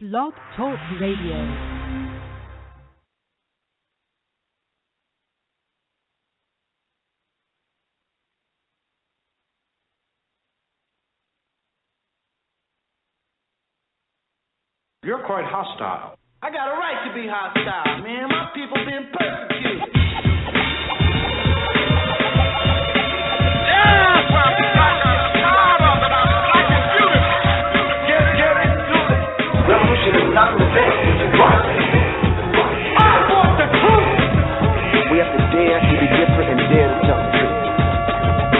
Blog Talk Radio. You're quite hostile. I got a right to be hostile, man. My people been persecuted. Yeah, well, like a child of it, I'm black and beautiful. Get it, do it. Revolution is not revenge, it's progress. I want the truth. We have to dare to be different and dare to tell the truth.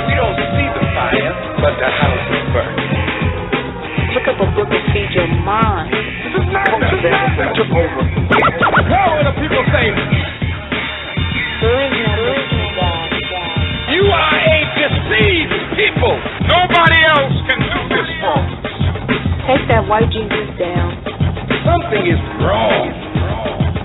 We don't see the fire, but the house is burning. Look up a book and feed your mind. Took over. How are the people saying? There is no God. You are a deceived people. Nobody else can do this for us. Take that white Jesus down. Something is wrong.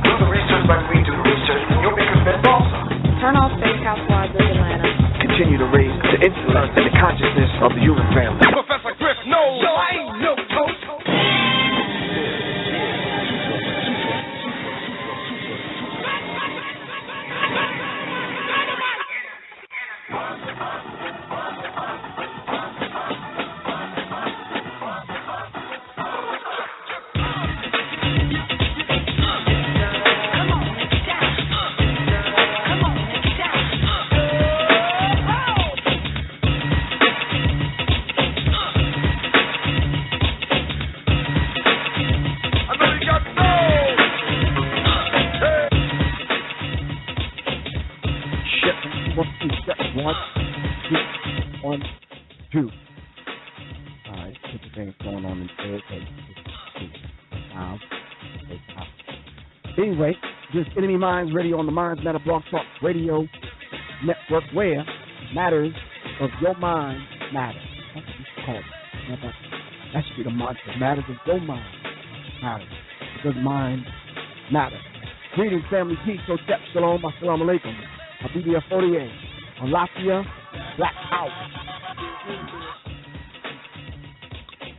Do the research like we do research, you'll be convinced also. Turn off Fake Housewives of Atlanta. Continue to raise the intellect and the consciousness of the human family. Professor Griff knows. So I ain't no coach. Anyway, this is NMEMINDZ Radio on the Minds Matter Blog Talk Radio Network, where matters of your mind matter. That's what it's called. That should be the mantra. Matters of your mind matter. Because mind matters. Greetings, family, peace, sotep, shalom, assalamu alaikum. Habibi Afodie, Alafia, Black House.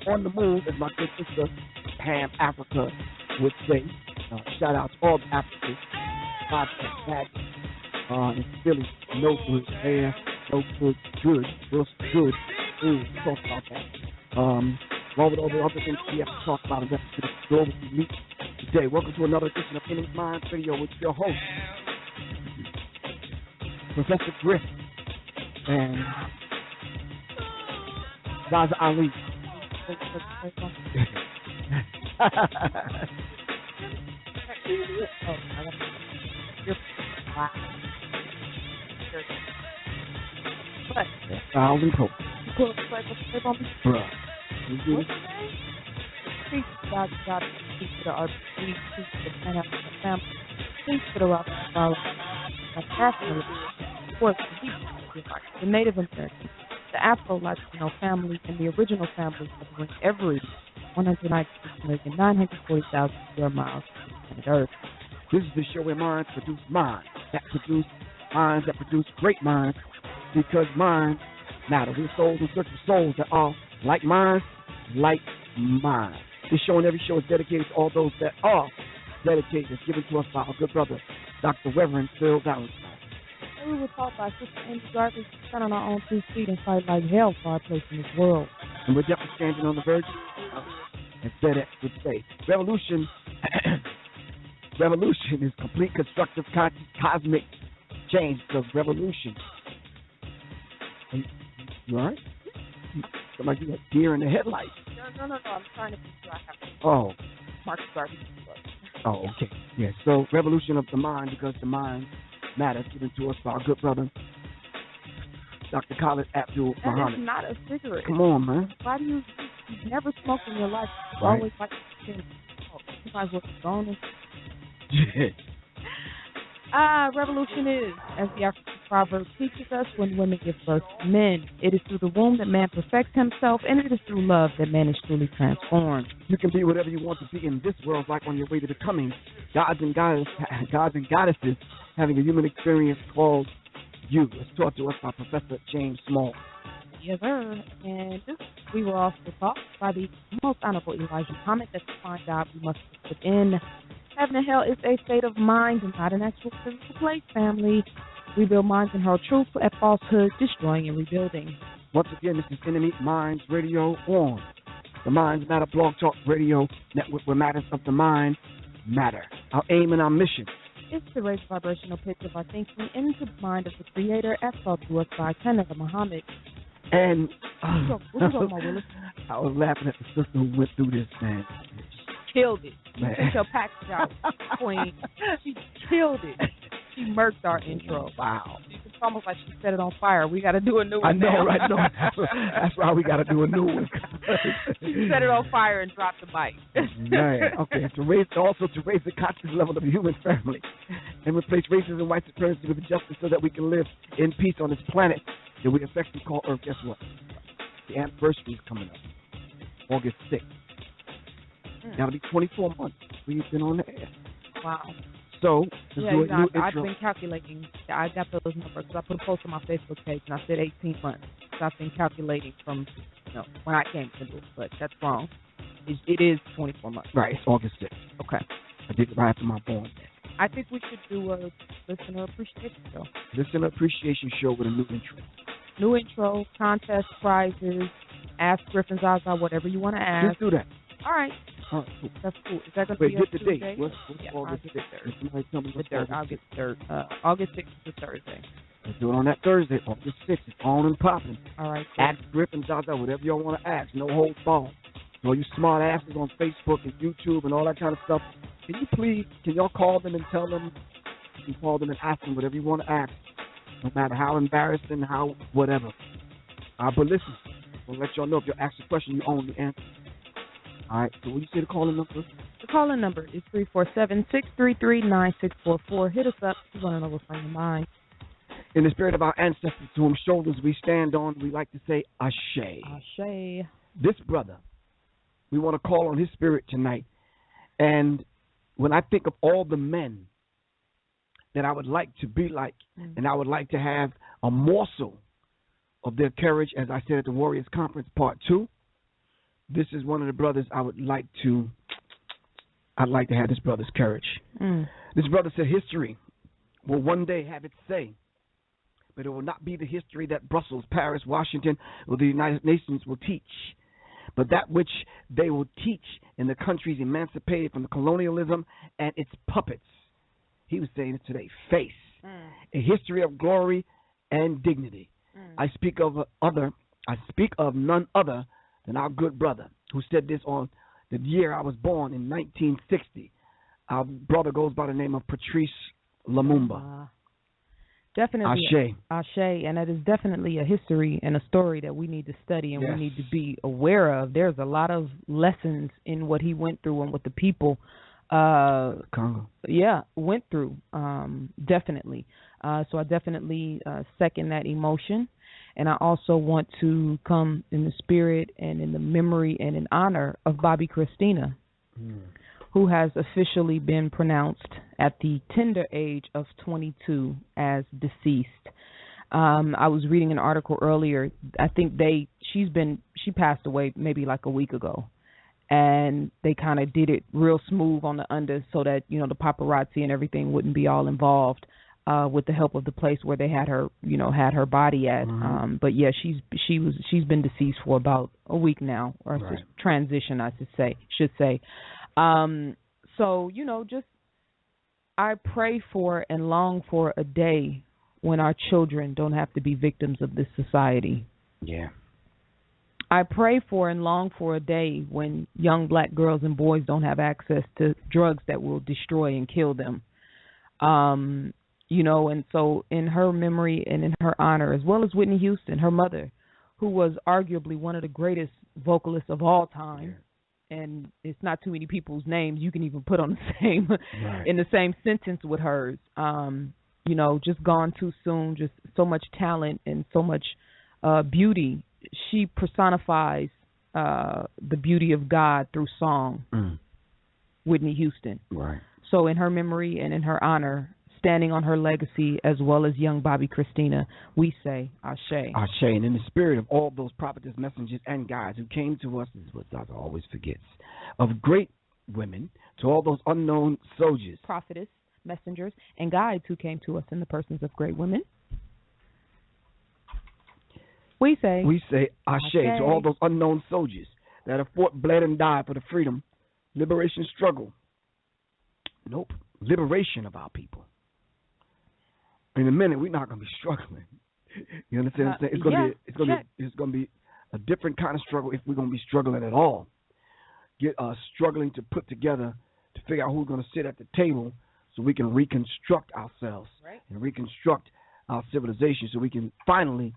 On the move, as my good sister Pam Africa would say. Shout out to all the Africans. Podcast back in Philly. No good there. No good. Good. Real good. We'll talk about that. All the other things we have to talk about in reference to the global meet today. Welcome to another edition of NMEMINDZ Radio with your host, Professor Griff and ZaZa Ali. What? Thousand coats. Bruh. You do this? Speak God, speak to the RBC, speak to the Pan-African family, speak to the Rockefeller, and nationally, of course, the people, the Native Americans, the Afro-Latino family, and the original families covering every 196,940,000 square miles of planet Earth. This is the show where minds produce minds that produce minds that produce great minds, because minds matter. We're souls in search of souls that are like minds, like minds. This show and every show is dedicated to all those that are dedicated. It's given to us by our good brother, Dr. Reverend Phil Valentine. We were taught by Sister Angie Garvey to stand on our own 2 feet and fight like hell for our place in this world. And we're definitely standing on the verge, as FedEx would say. Revolution is complete constructive conscious cosmic change. Because revolution. You all right? Somebody like you got deer in the headlights. No. I'm trying to be sure I have Oh. Marcus Garvey. Oh, okay. Yeah, so revolution of the mind, because the mind matters, given to us by our good brother, Dr. Khalid Abdul Muhammad. That is not a cigarette. Come on, man. Why do you've never smoked in your life? You Right. always like to smoke. Sometimes what's a bonus. Revolution is, as the African proverb teaches us, when women give birth to men. It is through the womb that man perfects himself, and it is through love that man is truly transformed. You can be whatever you want to be in this world, like on your way to the coming. Gods and goddesses having a human experience called you. It's taught to us by Professor James Small. Yes, sir. And this, we were also taught by the most honorable Elijah Muhammad that to find God we must look within. Heaven and hell is a state of mind and not an actual physical place, family. We build minds and hurl truth at falsehood, destroying and rebuilding. Once again, this is NMEMINDZ Radio on the Minds Matter Blog Talk Radio Network, where matters of the mind matter. Our aim and our mission is to raise the vibrational pitch of our thinking into the mind of the Creator, as taught to us by Sandra Muhammad. And what you talking about, Willis? I was laughing at the sister who went through this, man. Killed it. She Man. took your package out, Queen. She killed it. She murked our intro. Wow. It's almost like she set it on fire. We got to do a new one. I know, now. right? No, that's why we got to do a new one. She set it on fire and dropped the mic. Man, okay. To raise the conscious level of the human family and replace racism and white supremacy with justice so that we can live in peace on this planet that we affectionately call Earth. Guess what? The anniversary is coming up, August 6th. That'll be 24 months we've been on the air. Wow. So, do a new I've intro. been calculating. I got those numbers because I put a post on my Facebook page and I said 18 months. So I've been calculating from when I came to it, but that's wrong. It is 24 months. Right, it's August 6th. Okay. I did it right after my born day. I think we should do a listener appreciation show. Listener appreciation show with a new intro. New intro, contest, prizes, ask Griff and ZaZa whatever you want to ask. Let's do that. All right. All right, cool. That's cool. Is that going to Wait, be get a the Tuesday? date. What's Yeah, August 6th? Somebody tell me what's August I'll get the third. August 6th is a Thursday. Let's do it on that Thursday, August 6th. It's on and popping. All right. Cool. Ask Griff and ZaZa whatever y'all want to ask. No holds barred. So you smart asses on Facebook and YouTube and all that kind of stuff, can y'all call them and tell them, you can call them and ask them whatever you want to ask, no matter how embarrassing, how whatever. But listen, we'll let y'all know if you ask a question, you own the answer. All right, so what you say the calling number? The calling number is 347-633-9644. Hit us up if you want to know what's on your mind. In the spirit of our ancestors to whom shoulders we stand on, we like to say Ashe. Ashe. This brother, we want to call on his spirit tonight. And when I think of all the men that I would like to be like, and I would like to have a morsel of their courage, as I said at the Warriors Conference Part 2, this is one of the brothers I'd like to have this brother's courage. This brother said history will one day have its say, but it will not be the history that Brussels, Paris, Washington, or the United Nations will teach, but that which they will teach in the countries emancipated from colonialism and its puppets. He was saying it today, face, a history of glory and dignity. I speak of none other than our good brother who said this on the year I was born in 1960. Our brother goes by the name of Patrice Lumumba. Definitely. Ashe. And that is definitely a history and a story that we need to study and we need to be aware of. There's a lot of lessons in what he went through and what the people Congo. Went through, definitely. So I definitely second that emotion. And I also want to come in the spirit and in the memory and in honor of Bobby Christina, who has officially been pronounced at the tender age of 22 as deceased. I was reading an article earlier. I think she passed away maybe like a week ago. And they kind of did it real smooth on the under so that, the paparazzi and everything wouldn't be all involved. With the help of the place where they had her body at. But yeah, she's been deceased for about a week now, or transition, I should say. So just I pray for and long for a day when our children don't have to be victims of this society. Yeah. I pray for and long for a day when young black girls and boys don't have access to drugs that will destroy and kill them. And so in her memory and in her honor, as well as Whitney Houston, her mother, who was arguably one of the greatest vocalists of all time, and it's not too many people's names you can even put on the same in the same sentence with hers. Just gone too soon. Just so much talent and so much beauty. She personifies the beauty of God through song. Whitney Houston. Right. So in her memory and in her honor, standing on her legacy, as well as young Bobby Christina, we say Ashe. Ashe. And in the spirit of all those prophetess, messengers, and guides who came to us, this is what ZaZa always forgets, of great women, to all those unknown soldiers, prophetess, messengers, and guides who came to us in the persons of great women, we say Ashe. To all those unknown soldiers that have fought, bled, and died for the freedom, liberation struggle. Liberation of our people. In a minute, we're not going to be struggling. You understand what I'm saying? It's going to be a different kind of struggle if we're going to be struggling at all. Struggling to put together, to figure out who's going to sit at the table so we can reconstruct ourselves and reconstruct our civilization so we can finally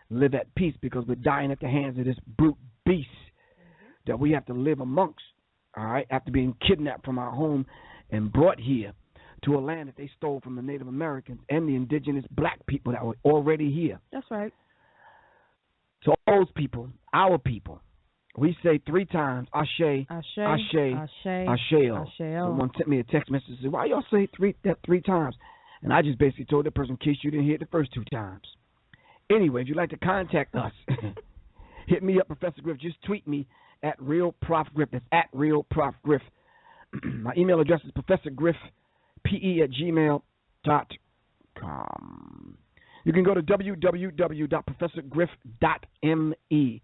live at peace, because we're dying at the hands of this brute beast that we have to live amongst, all right, after being kidnapped from our home and brought here to a land that they stole from the Native Americans and the indigenous black people that were already here. That's right. To all those people, our people, we say 3 times, Ashe, Ashe, Ashe, Ashe, Asheo. Asheo. Someone sent me a text message and said, why y'all say that three times? And I just basically told that person, in case you didn't hear it the first 2 times. Anyway, if you'd like to contact us, hit me up, Professor Griff. Just tweet me at RealProfGriff. That's at RealProfGriff. My email address is ProfessorGriff@gmail.com. You can go to www.professorgriff.me.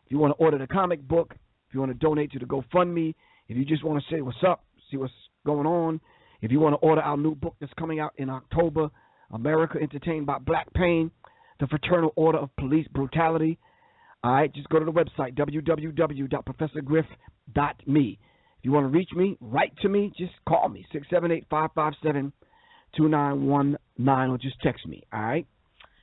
If you want to order the comic book, if you want to donate to the GoFundMe, if you just want to say what's up, see what's going on, if you want to order our new book that's coming out in October, America Entertained by Black Pain, The Fraternal Order of Police Brutality, all right, just go to the website, www.professorgriff.me. If you want to reach me, write to me, just call me, 678-557-2919, or just text me, all right?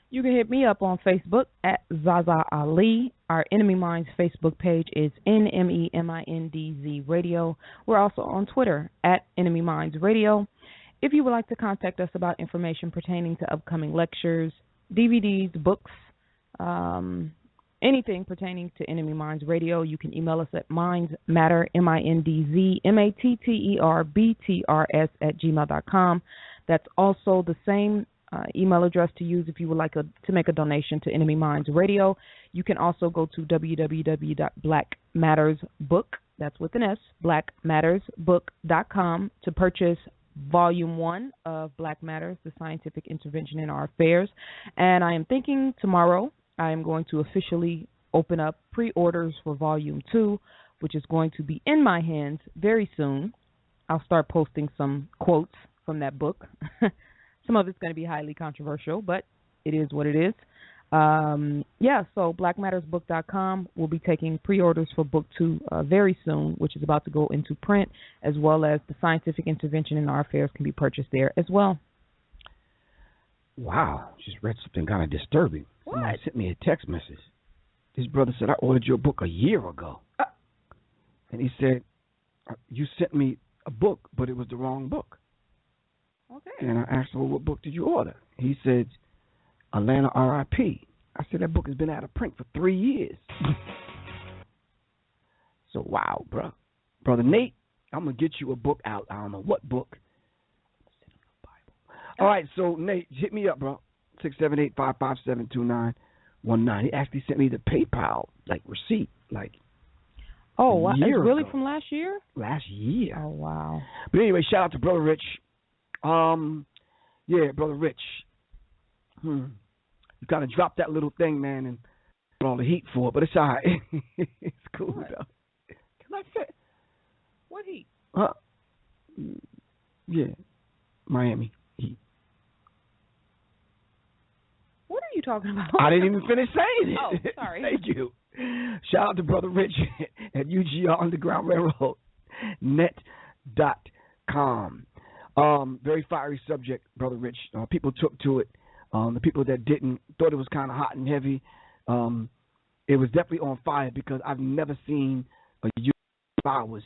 You can hit me up on Facebook at ZaZa Ali. Our Enemy Minds Facebook page is NMEMINDZ Radio. We're also on Twitter at Enemy Minds Radio. If you would like to contact us about information pertaining to upcoming lectures, DVDs, books, anything pertaining to Enemy Minds Radio, you can email us at mindsmatter, MINDZMATTERBTRS@gmail.com. That's also the same email address to use if you would like to make a donation to Enemy Minds Radio. You can also go to www.blackmattersbook, that's with an S, blackmattersbook.com to purchase Volume 1 of Black Matters, The Scientific Intervention in Our Affairs. And I am thinking tomorrow I am going to officially open up pre-orders for Volume 2, which is going to be in my hands very soon. I'll start posting some quotes from that book. Some of it's going to be highly controversial, but it is what it is. So blackmattersbook.com will be taking pre-orders for Book 2 very soon, which is about to go into print, as well as The Scientific Intervention in Our Affairs can be purchased there as well. Wow, just read something kind of disturbing. What? Somebody sent me a text message. This brother said, I ordered your book a year ago. And he said, you sent me a book, but it was the wrong book. Okay. And I asked him, well, what book did you order? He said, Atlanta R.I.P. I said, that book has been out of print for 3 years. So, wow, bro. Brother Nate, I'm going to get you a book out. I don't know what book. All right, so, Nate, hit me up, bro. 678-557-2919. He actually sent me the PayPal, receipt, oh, wow. It's really ago. From last year? Last year. Oh, wow. But anyway, shout out to Brother Rich. Brother Rich. You kind of dropped that little thing, man, and put all the heat for it, but it's all right. It's cool, though. Can I say? What heat? Yeah, Miami Heat. What are you talking about? I didn't even finish saying it. Oh, sorry. Thank you. Shout out to Brother Rich at UGR Underground Railroad net.com. Very fiery subject, Brother Rich. People took to it. The people that didn't thought it was kind of hot and heavy. It was definitely on fire because I've never seen a hours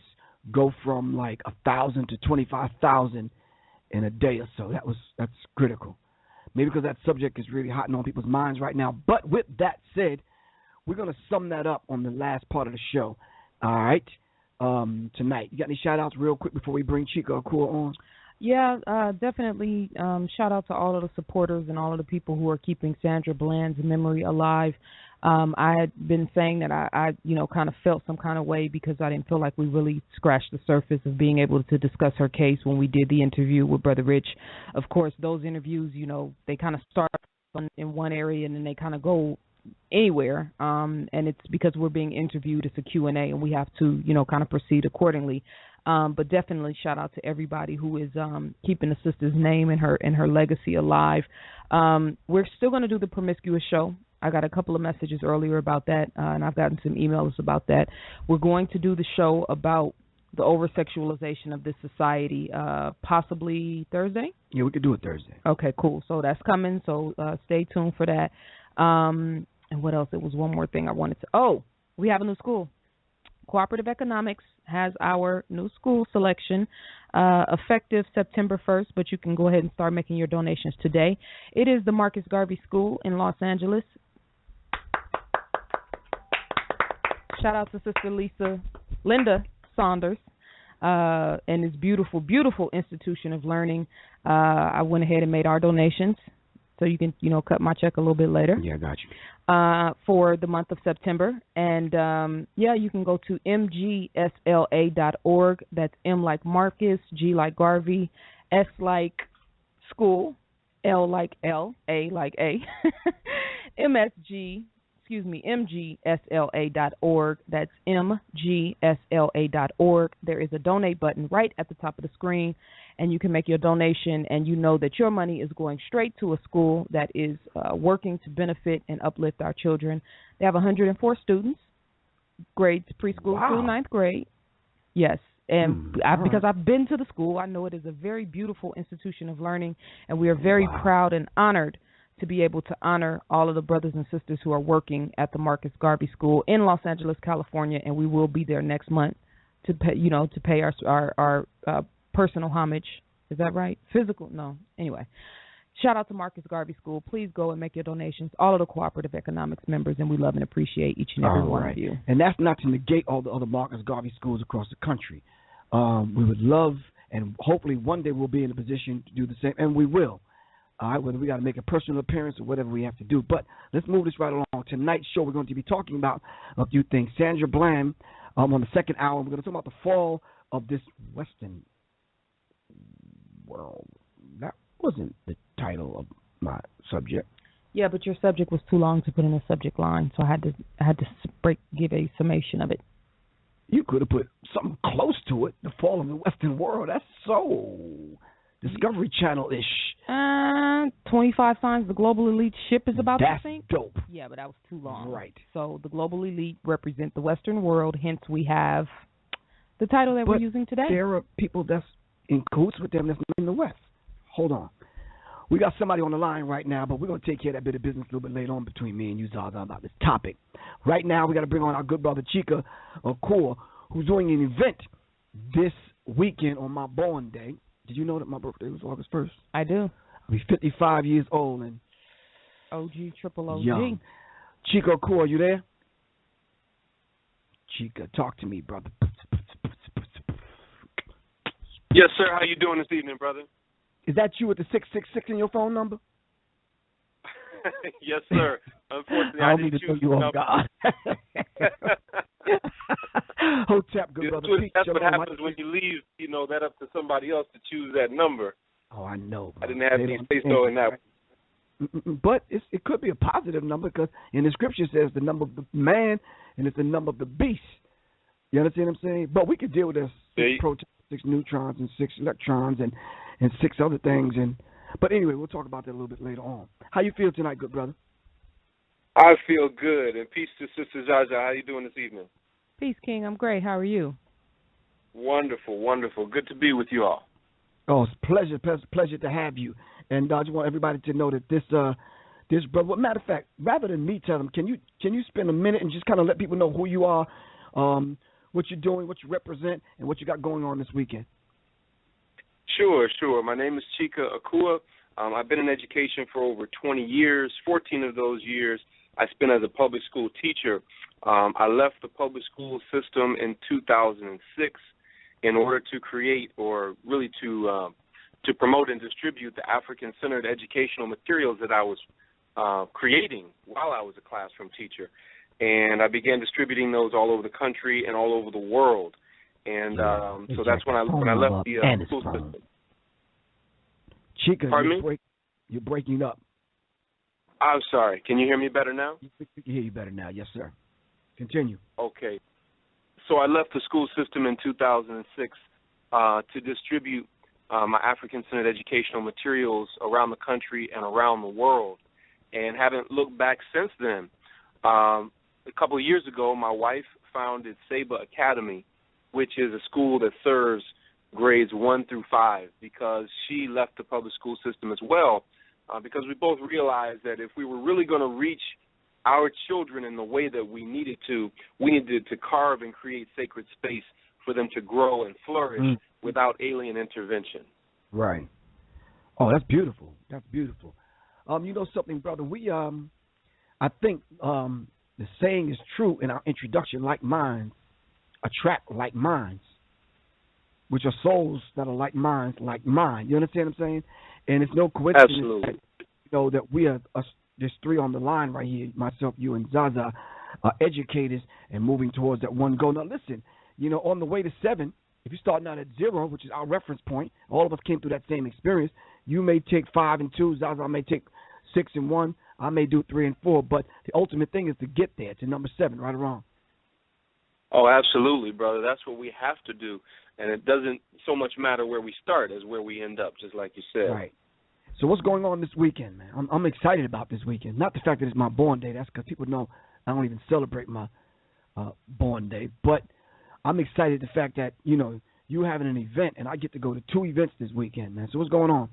go from 1,000 to 25,000 in a day or so. That's critical. Maybe because that subject is really hot on people's minds right now. But with that said, we're going to sum that up on the last part of the show. All right. Tonight. You got any shout outs real quick before we bring Chico Akua on? Yeah, definitely. Shout out to all of the supporters and all of the people who are keeping Sandra Bland's memory alive. I had been saying that I kind of felt some kind of way because I didn't feel like we really scratched the surface of being able to discuss her case when we did the interview with Brother Rich. Of course, those interviews, they kind of start in one area and then they kind of go anywhere. And it's because we're being interviewed. It's a Q&A, and we have to, kind of proceed accordingly. But definitely shout out to everybody who is keeping the sister's name and her legacy alive. We're still going to do the Promiscuous Show. I got a couple of messages earlier about that, and I've gotten some emails about that. We're going to do the show about the over-sexualization of this society, possibly Thursday? Yeah, we could do it Thursday. Okay, cool. So that's coming, so stay tuned for that. And what else? There was one more thing I wanted to... Oh, we have a new school. Cooperative Economics has our new school selection effective September 1st, but you can go ahead and start making your donations today. It is the Marcus Garvey School in Los Angeles. Shout out to Sister Linda Saunders and this beautiful, beautiful institution of learning. I went ahead and made our donations, so you can, cut my check a little bit later. Yeah, I got you. For the month of September. And, you can go to mgsla.org. That's M like Marcus, G like Garvey, S like school, L like L, A like A, mgsla.org. That's mgsla.org. There is a donate button right at the top of the screen, and you can make your donation, and you know that your money is going straight to a school that is working to benefit and uplift our children. They have 104 students, grades preschool through ninth grade. Yes. And because I've been to the school, I know it is a very beautiful institution of learning, and we are very proud and honored to be able to honor all of the brothers and sisters who are working at the Marcus Garvey School in Los Angeles, California, and we will be there next month to pay our personal homage. Is that right? Physical? No. Anyway, shout out to Marcus Garvey School. Please go and make your donations. All of the Cooperative Economics members, and we love and appreciate each and every one of you. And that's not to negate all the other Marcus Garvey schools across the country. We would love, and hopefully one day we'll be in a position to do the same, and we will. All right, whether we got to make a personal appearance or whatever we have to do. But let's move this right along. Tonight's show, we're going to be talking about a few things. Sandra Bland, on the second hour, we're going to talk about the fall of this Western world. That wasn't the title of my subject. Yeah, but your subject was too long to put in a subject line, so I had to give a summation of it. You could have put something close to it. The fall of the Western world. That's so Discovery Channel-ish. 25 signs the global elite ship is about to sink. That's dope. Yeah, but that was too long. Right. So the global elite represent the Western world, hence we have the title that we're using today. There are people that's in cahoots with them that's not in the West. Hold on. We got somebody on the line right now, but we're going to take care of that bit of business a little bit later on between me and you, ZaZa, about this topic. Right now, we got to bring on our good brother Chica Akua, who's doing an event this weekend on my born day. Did you know that my birthday was August 1st? I do. I'll be 55 years old and OG, triple OG. Young. Chica Akua, you there? Chica, talk to me, brother. Yes, sir. How you doing this evening, brother? Is that you with the 666 in your phone number? Yes, sir. Unfortunately, I don't need to tell you off guard. Hotep, good brother. That's what happens when you leave, that up to somebody else to choose that number. Oh, I know. Bro. I didn't have any say-so in that. But it could be a positive number because in the scripture it says the number of the man and it's the number of the beast. You understand what I'm saying? But we could deal with this 6 protons, 6 neutrons, and 6 electrons, and 6 other things. But anyway, we'll talk about that a little bit later on. How you feel tonight, good brother? I feel good. And peace to Sister ZaZa. How you doing this evening? Peace, King. I'm great. How are you? Wonderful, wonderful. Good to be with you all. Oh, it's pleasure to have you. And I just want everybody to know that this brother. Well, matter of fact, rather than me tell them, can you spend a minute and just kind of let people know who you are, what you're doing, what you represent, and what you got going on this weekend? Sure. My name is Chica Akua. I've been in education for over 20 years. 14 of those years I spent as a public school teacher. I left the public school system in 2006 in order to create or really to to promote and distribute the African-centered educational materials that I was creating while I was a classroom teacher. And I began distributing those all over the country and all over the world. And so that's when I left the school system. Chica, Pardon me? You're breaking up. I'm sorry. Can you hear me better now? We can hear you better now. Yes, sir. Continue. Okay. So I left the school system in 2006 to distribute my African-centered educational materials around the country and around the world, and haven't looked back since then. A couple of years ago, my wife founded ZaZa Academy, which is a school that serves grades 1 through 5, because she left the public school system as well, because we both realized that if we were really going to reach our children in the way that we needed to carve and create sacred space for them to grow and flourish without alien intervention. Right. Oh, that's beautiful. That's beautiful. You know something, brother? We I think the saying is true in our introduction: like minds attract like minds, which are souls that are like minds, like mine. You understand what I'm saying? And it's no coincidence that, you know, that we are there's three on the line right here, myself, you, and ZaZa, are educators and moving towards that one goal. Now, listen, you know, on the way to 7, if you're starting out at 0, which is our reference point, all of us came through that same experience. You may take 5 and 2, ZaZa may take 6 and 1, I may do 3 and 4, but the ultimate thing is to get there to number 7, right or wrong. Oh, absolutely, brother. That's what we have to do. And it doesn't so much matter where we start as where we end up, just like you said. Right. So what's going on this weekend, man? I'm excited about this weekend. Not the fact that it's my born day. That's because people know I don't even celebrate my born day. But I'm excited the fact that, you know, you having an event, and I get to go to 2 events this weekend, man. So what's going on?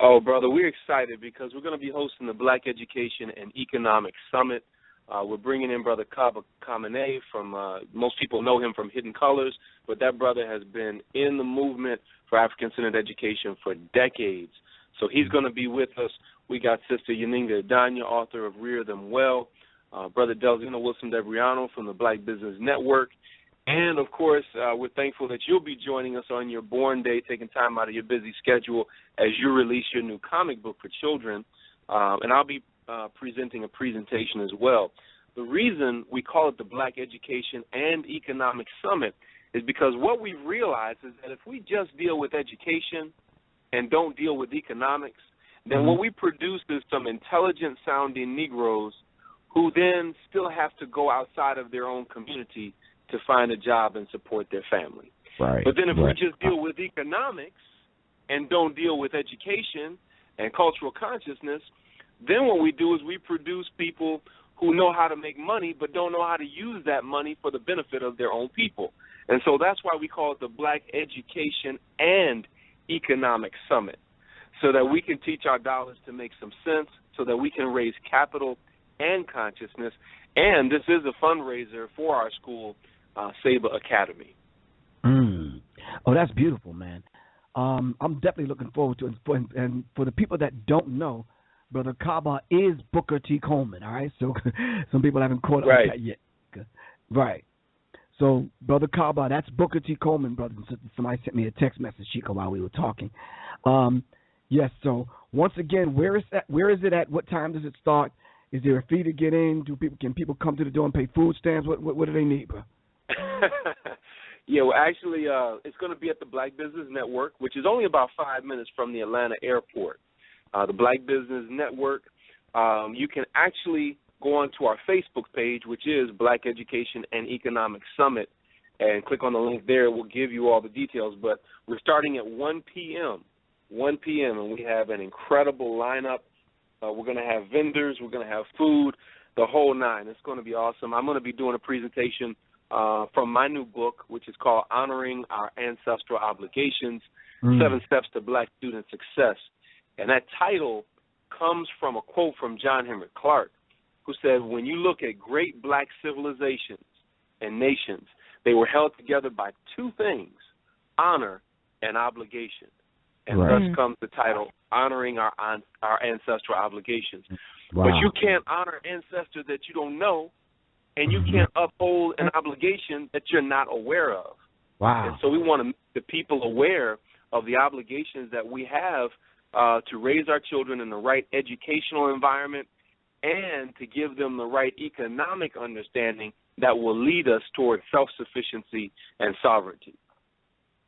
Oh, brother, we're excited because we're going to be hosting the Black Education and Economic Summit. We're bringing in Brother Kaba Kamene from, most people know him from Hidden Colors, but that brother has been in the movement for African-centered education for decades. So he's going to be with us. We got Sister Yaninga Adanya, author of Rear Them Well, Brother Delzino Wilson Debriano from the Black Business Network, and, of course, we're thankful that you'll be joining us on your born day, taking time out of your busy schedule as you release your new comic book for children, and I'll be presenting a presentation as well. The reason we call it the Black Education and Economic Summit is because what we've realized is that if we just deal with education and don't deal with economics, then what we produce is some intelligent-sounding Negroes who then still have to go outside of their own community to find a job and support their family. Right. But then if we just deal with economics and don't deal with education and cultural consciousness, then what we do is we produce people who know how to make money but don't know how to use that money for the benefit of their own people. And so that's why we call it the Black Education and Economic Summit, so that we can teach our dollars to make some sense, so that we can raise capital and consciousness. And this is a fundraiser for our school, ZaZa Academy. Oh, that's beautiful, man. I'm definitely looking forward to it. And for the people that don't know, Brother Kaba is Booker T. Coleman, all right? So some people haven't caught up with that yet. Right. So, Brother Kaba, that's Booker T. Coleman, brother. Somebody sent me a text message, Chico, while we were talking. Yes, so once again, where is it at? What time does it start? Is there a fee to get in? Can people come to the door and pay food stamps? What do they need, bro? Yeah, well, actually, it's going to be at the Black Business Network, which is only about 5 minutes from the Atlanta airport. The Black Business Network, you can actually go on to our Facebook page, which is Black Education and Economic Summit, and click on the link there. It will give you all the details. But we're starting at 1 p.m., and we have an incredible lineup. We're going to have vendors. We're going to have food, the whole nine. It's going to be awesome. I'm going to be doing a presentation from my new book, which is called Honoring Our Ancestral Obligations, 7 Steps to Black Student Success. And that title comes from a quote from John Henrik Clarke, who said, when you look at great black civilizations and nations, they were held together by 2 things, honor and obligation. And thus comes the title, Honoring Our Ancestral Obligations. Wow. But you can't honor ancestors that you don't know, and you can't uphold an obligation that you're not aware of. Wow. And so we want to make the people aware of the obligations that we have to raise our children in the right educational environment and to give them the right economic understanding that will lead us toward self-sufficiency and sovereignty.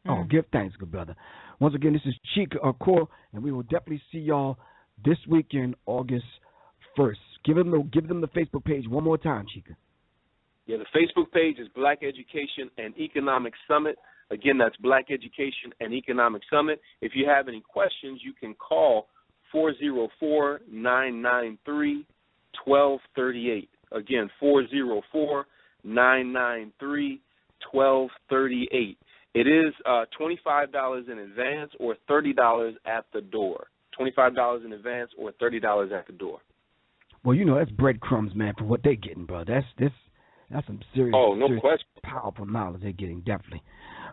Oh, give thanks, good brother. Once again, this is Chica Core, and we will definitely see y'all this weekend, August 1st. Give them the Facebook page one more time, Chica. Yeah, the Facebook page is Black Education and Economic Summit. Again, that's Black Education and Economic Summit. If you have any questions, you can call 404-993-1238. Again, 404-993-1238. It is $25 in advance or $30 at the door. $25 in advance or $30 at the door. Well, you know, that's breadcrumbs, man, for what they're getting, bro. That's some serious, question. Powerful knowledge they're getting, definitely.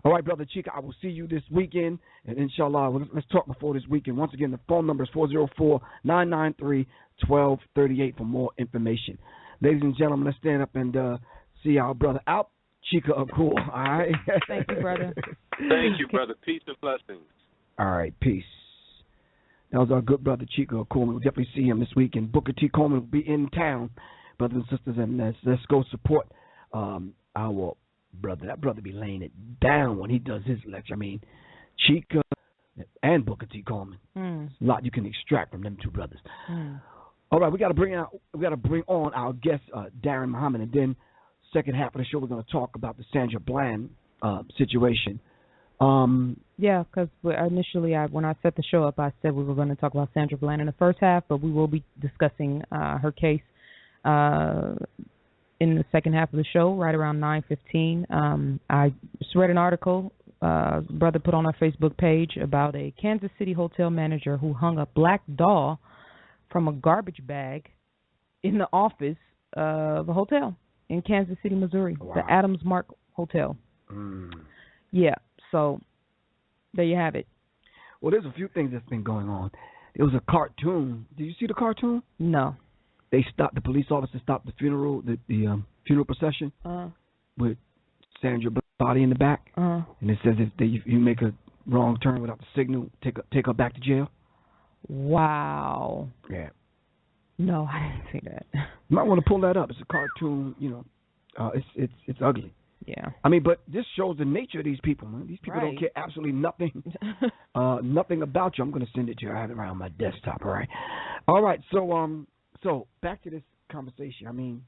All right, Brother Chica, I will see you this weekend, and inshallah, let's talk before this weekend. Once again, the phone number is 404-993-1238 for more information. Ladies and gentlemen, let's stand up and see our brother out. Chica Cool, all right? Thank you, brother. Thank you, brother. Peace and blessings. All right, peace. That was our good brother Chico Coleman. We'll definitely see him this week. And Booker T. Coleman will be in town, brothers and sisters. And let's go support our brother. That brother be laying it down when he does his lecture. I mean, Chica and Booker T. Coleman. There's a lot you can extract from them two brothers. All right, we got to bring on our guest, Darren Muhammad, and then second half of the show we're going to talk about the Sandra Bland situation. Yeah, because initially when I set the show up, I said we were going to talk about Sandra Bland in the first half, but we will be discussing her case in the second half of the show, right around 9:15. I just read an article brother put on our Facebook page about a Kansas City hotel manager who hung a black doll from a garbage bag in the office of a hotel in Kansas City, Missouri, the Adams Mark Hotel. Yeah. So there you have it. Well, there's a few things that's been going on. There was a cartoon. Did you see the cartoon? No. The police officer stopped the funeral, the funeral procession with Sandra Bland's body in the back, and it says if you make a wrong turn without the signal, take her back to jail. Wow. Yeah. No, I didn't see that. You might want to pull that up. It's a cartoon. You know, it's ugly. Yeah. I mean, but this shows the nature of these people, man. These people don't care absolutely nothing, nothing about you. I'm going to send it to you. I have it around my desktop. All right. So back to this conversation. I mean,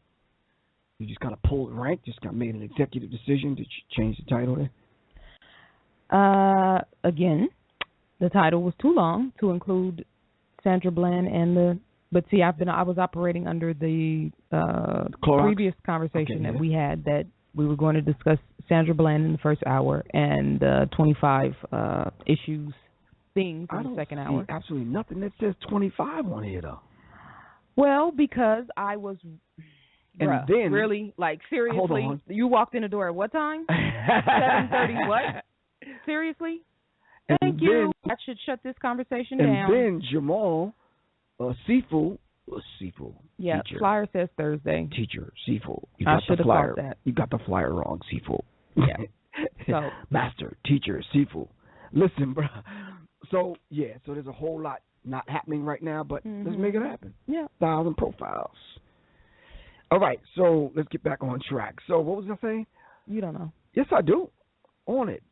you just kind of pulled rank, just got made an executive decision to change the title there. Again, the title was too long to include Sandra Bland and But see, I was operating under the previous conversation that we had that we were going to discuss Sandra Bland in the first hour and 25 things in the second hour. Absolutely nothing that says 25 on here, though. Well, because I was, and then, really, like, seriously, hold on. You walked in the door at what time? 7:30 what? Seriously? Thank you. I should shut this conversation down. And then Jamal Seafood. Yeah, teacher. Flyer says Thursday. Teacher, Seafood. I should have caught that. You got the flyer wrong, Seafood. Yeah. So Master, teacher, Seafood. Listen, bro. So there's a whole lot not happening right now, but let's make it happen. Yeah. 1,000 profiles. All right, so let's get back on track. So what was I saying? You don't know. Yes, I do. On it.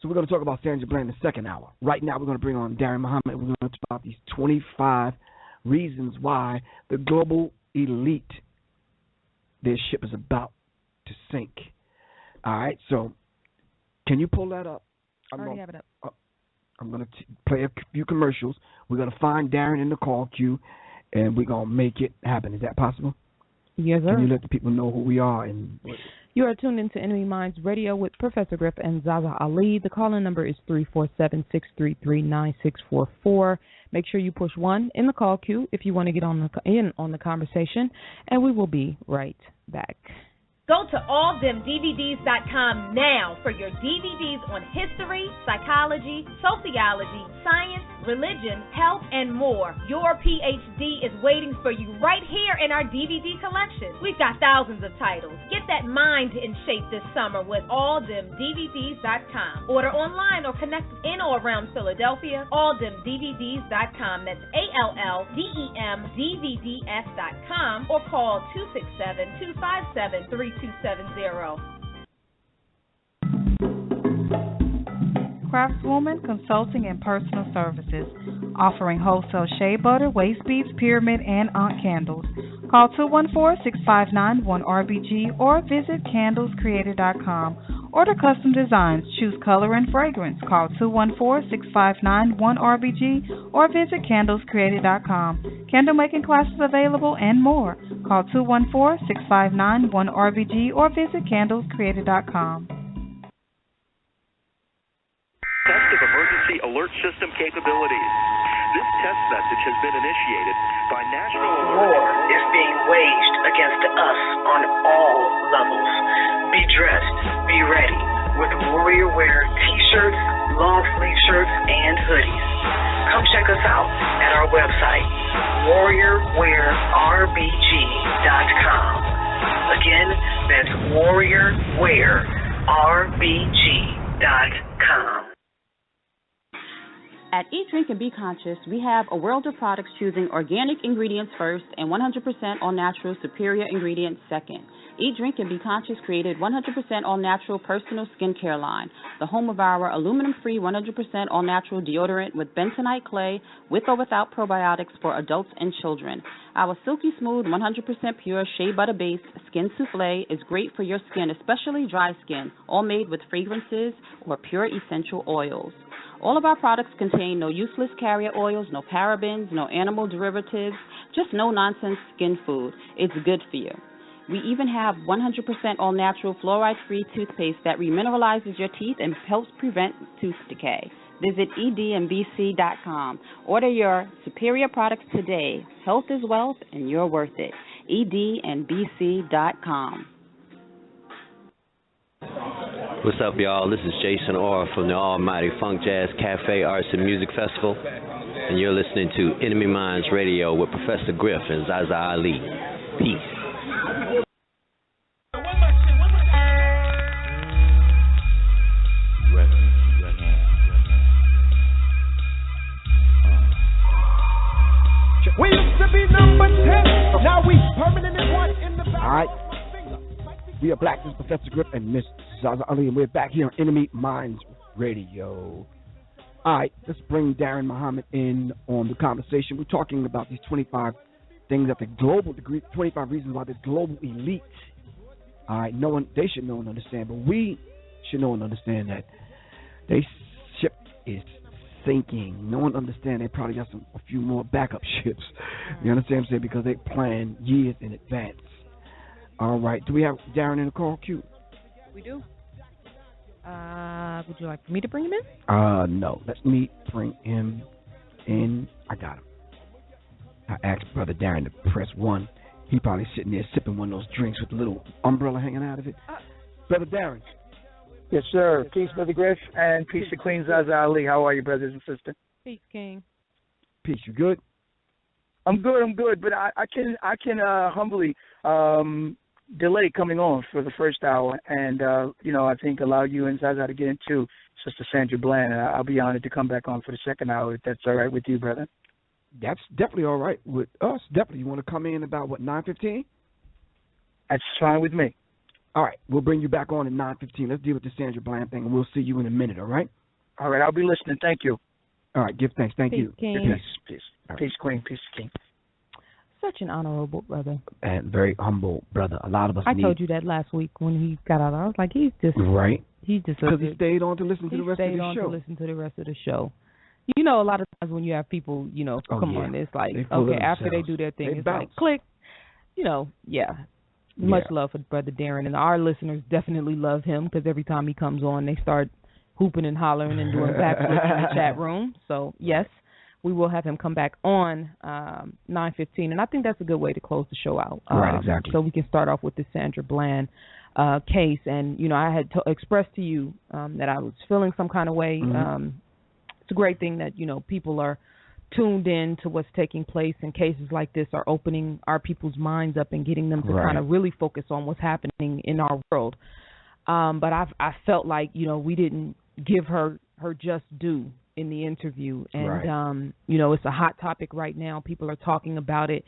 So we're going to talk about Sandra Bland in the second hour. Right now we're going to bring on Darren Muhammad. We're going to talk about these 25 reasons why the global elite, their ship is about to sink. All right, so can you pull that up? I already have it up. I'm going to play a few commercials. We're going to find Darren in the call queue, and we're going to make it happen. Is that possible? Yes, sir. Can you let the people know who we are? You are tuned into NMEMINDZ Radio with Professor Griff and ZaZa Ali. The call-in number is 347-633-9644. Make sure you push 1 in the call queue if you want to get on the conversation, and we will be right back. Go to alldemdvds.com now for your DVDs on history, psychology, sociology, science, religion, health, and more. Your PhD is waiting for you right here in our DVD collection. We've got thousands of titles. Get that mind in shape this summer with alldemdvds.com. Order online or connect in or around Philadelphia. alldemdvds.com. That's ALLDEMDVDS.com or call 267-257-3270. Craftswoman Consulting and Personal Services, offering wholesale shea butter, waist beads, pyramid, and Aunt candles. Call 214-659-1RBG or visit candlescreator.com. Order custom designs, choose color and fragrance. Call 214-659-1RBG or visit candlescreator.com. Candle making classes available and more. Call 214-659-1RBG or visit candlescreator.com. Test of emergency alert system capabilities. This test message has been initiated by national war is being waged against us on all levels. Be dressed, be ready with Warrior Wear t-shirts, long sleeve shirts, and hoodies. Come check us out at our website, warriorwearbg.com. Again, that's warriorwearbg.com. At Eat, Drink, and Be Conscious, we have a world of products choosing organic ingredients first and 100% all-natural superior ingredients second. Eat, Drink, and Be Conscious created 100% all-natural personal skincare line, the home of our aluminum-free 100% all-natural deodorant with bentonite clay with or without probiotics for adults and children. Our silky smooth, 100% pure shea butter-based skin souffle is great for your skin, especially dry skin, all made with fragrances or pure essential oils. All of our products contain no useless carrier oils, no parabens, no animal derivatives, just no-nonsense skin food. It's good for you. We even have 100% all-natural fluoride-free toothpaste that remineralizes your teeth and helps prevent tooth decay. Visit edmbc.com. Order your superior products today. Health is wealth, and you're worth it. edmbc.com. What's up, y'all? This is Jason Orr from the Almighty Funk Jazz Cafe Arts and Music Festival, and you're listening to NMEMINDZ Radio with Professor Griff and ZaZa Ali. Peace. We used to be number 10, now we permanent in one in the back. All right. We are Black. This is Professor Griff and Miss ZaZa Ali, and we're back here on NMEMINDZ Radio. All right, let's bring Darren Muhammad in on the conversation. We're talking about these 25 things that the global degree, 25 reasons why the global elite, all right, they should know and understand, but we should know and understand that their ship is sinking. No one understands. They probably got a few more backup ships. You understand what I'm saying? Because they plan years in advance. All right. Do we have Darren in the call queue? We do. Would you like for me to bring him in? No. Let me bring him in. I got him. I asked Brother Darren to press 1. He probably sitting there sipping one of those drinks with a little umbrella hanging out of it. Brother Darren. Yes, sir. Peace, Brother Griff, and peace to Queen ZaZa Ali. How are you, brothers and sisters? Peace, King. Peace. You good? I'm good. But I can humbly delay coming on for the first hour, and I think allow you and ZaZa to get into Sister Sandra Bland. I'll be honored to come back on for the second hour if that's all right with you, brother. That's definitely all right with us. Definitely. You want to come in about 9:15? That's fine with me. All right, we'll bring you back on at 9:15. Let's deal with the Sandra Bland thing, and we'll see you in a minute. All right? All right, I'll be listening. Thank you. All right, give thanks. Thank you. King. Peace. Peace, Queen. Peace, King. Such an honorable brother. And very humble brother. A lot of us I told you that last week when he got out. I was like, he's just... Right. He's just... Because he stayed on to listen to the rest of the show. He stayed on to listen to the rest of the show. You know, a lot of times when you have people, come on, it's like, okay, after they do their thing, it's like, click. Much love for Brother Darren. And our listeners definitely love him because every time he comes on, they start hooping and hollering and doing backflips in the chat room. So, yes, we will have him come back on 9:15. And I think that's a good way to close the show out. Right, exactly. So we can start off with the Sandra Bland. case. And, you know, I had expressed to you that I was feeling some kind of way. It's a great thing that, you know, people are tuned in to what's taking place, and cases like this are opening our people's minds up and getting them to kind of really focus on what's happening in our world. But I felt like, you know, we didn't give her just due in the interview. And, you know, it's a hot topic right now. People are talking about it.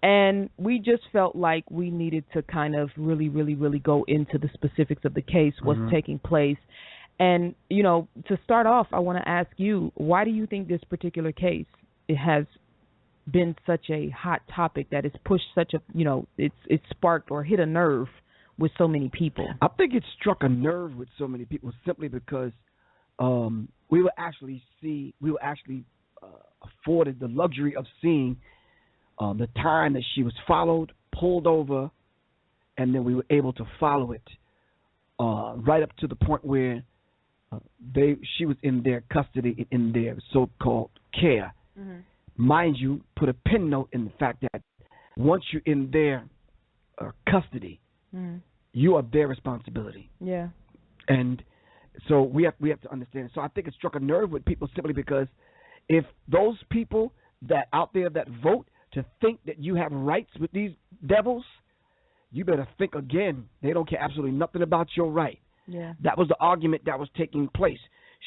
And we just felt like we needed to kind of really, really, really go into the specifics of the case, what's taking place. And, you know, to start off, I want to ask you, why do you think this particular case, it has been such a hot topic that it's pushed such a, you know, it's sparked or hit a nerve with so many people? I think it struck a nerve with so many people simply because we were actually afforded the luxury of seeing the time that she was followed, pulled over, and then we were able to follow it right up to the point where she was in their custody, in their so-called care. Mind you, put a pin note in the fact that once you're in their custody, you are their responsibility. Yeah. And so we have to understand. So I think it struck a nerve with people simply because if those people that out there that vote to think that you have rights with these devils, you better think again. They don't care absolutely nothing about your right. Yeah. That was the argument that was taking place.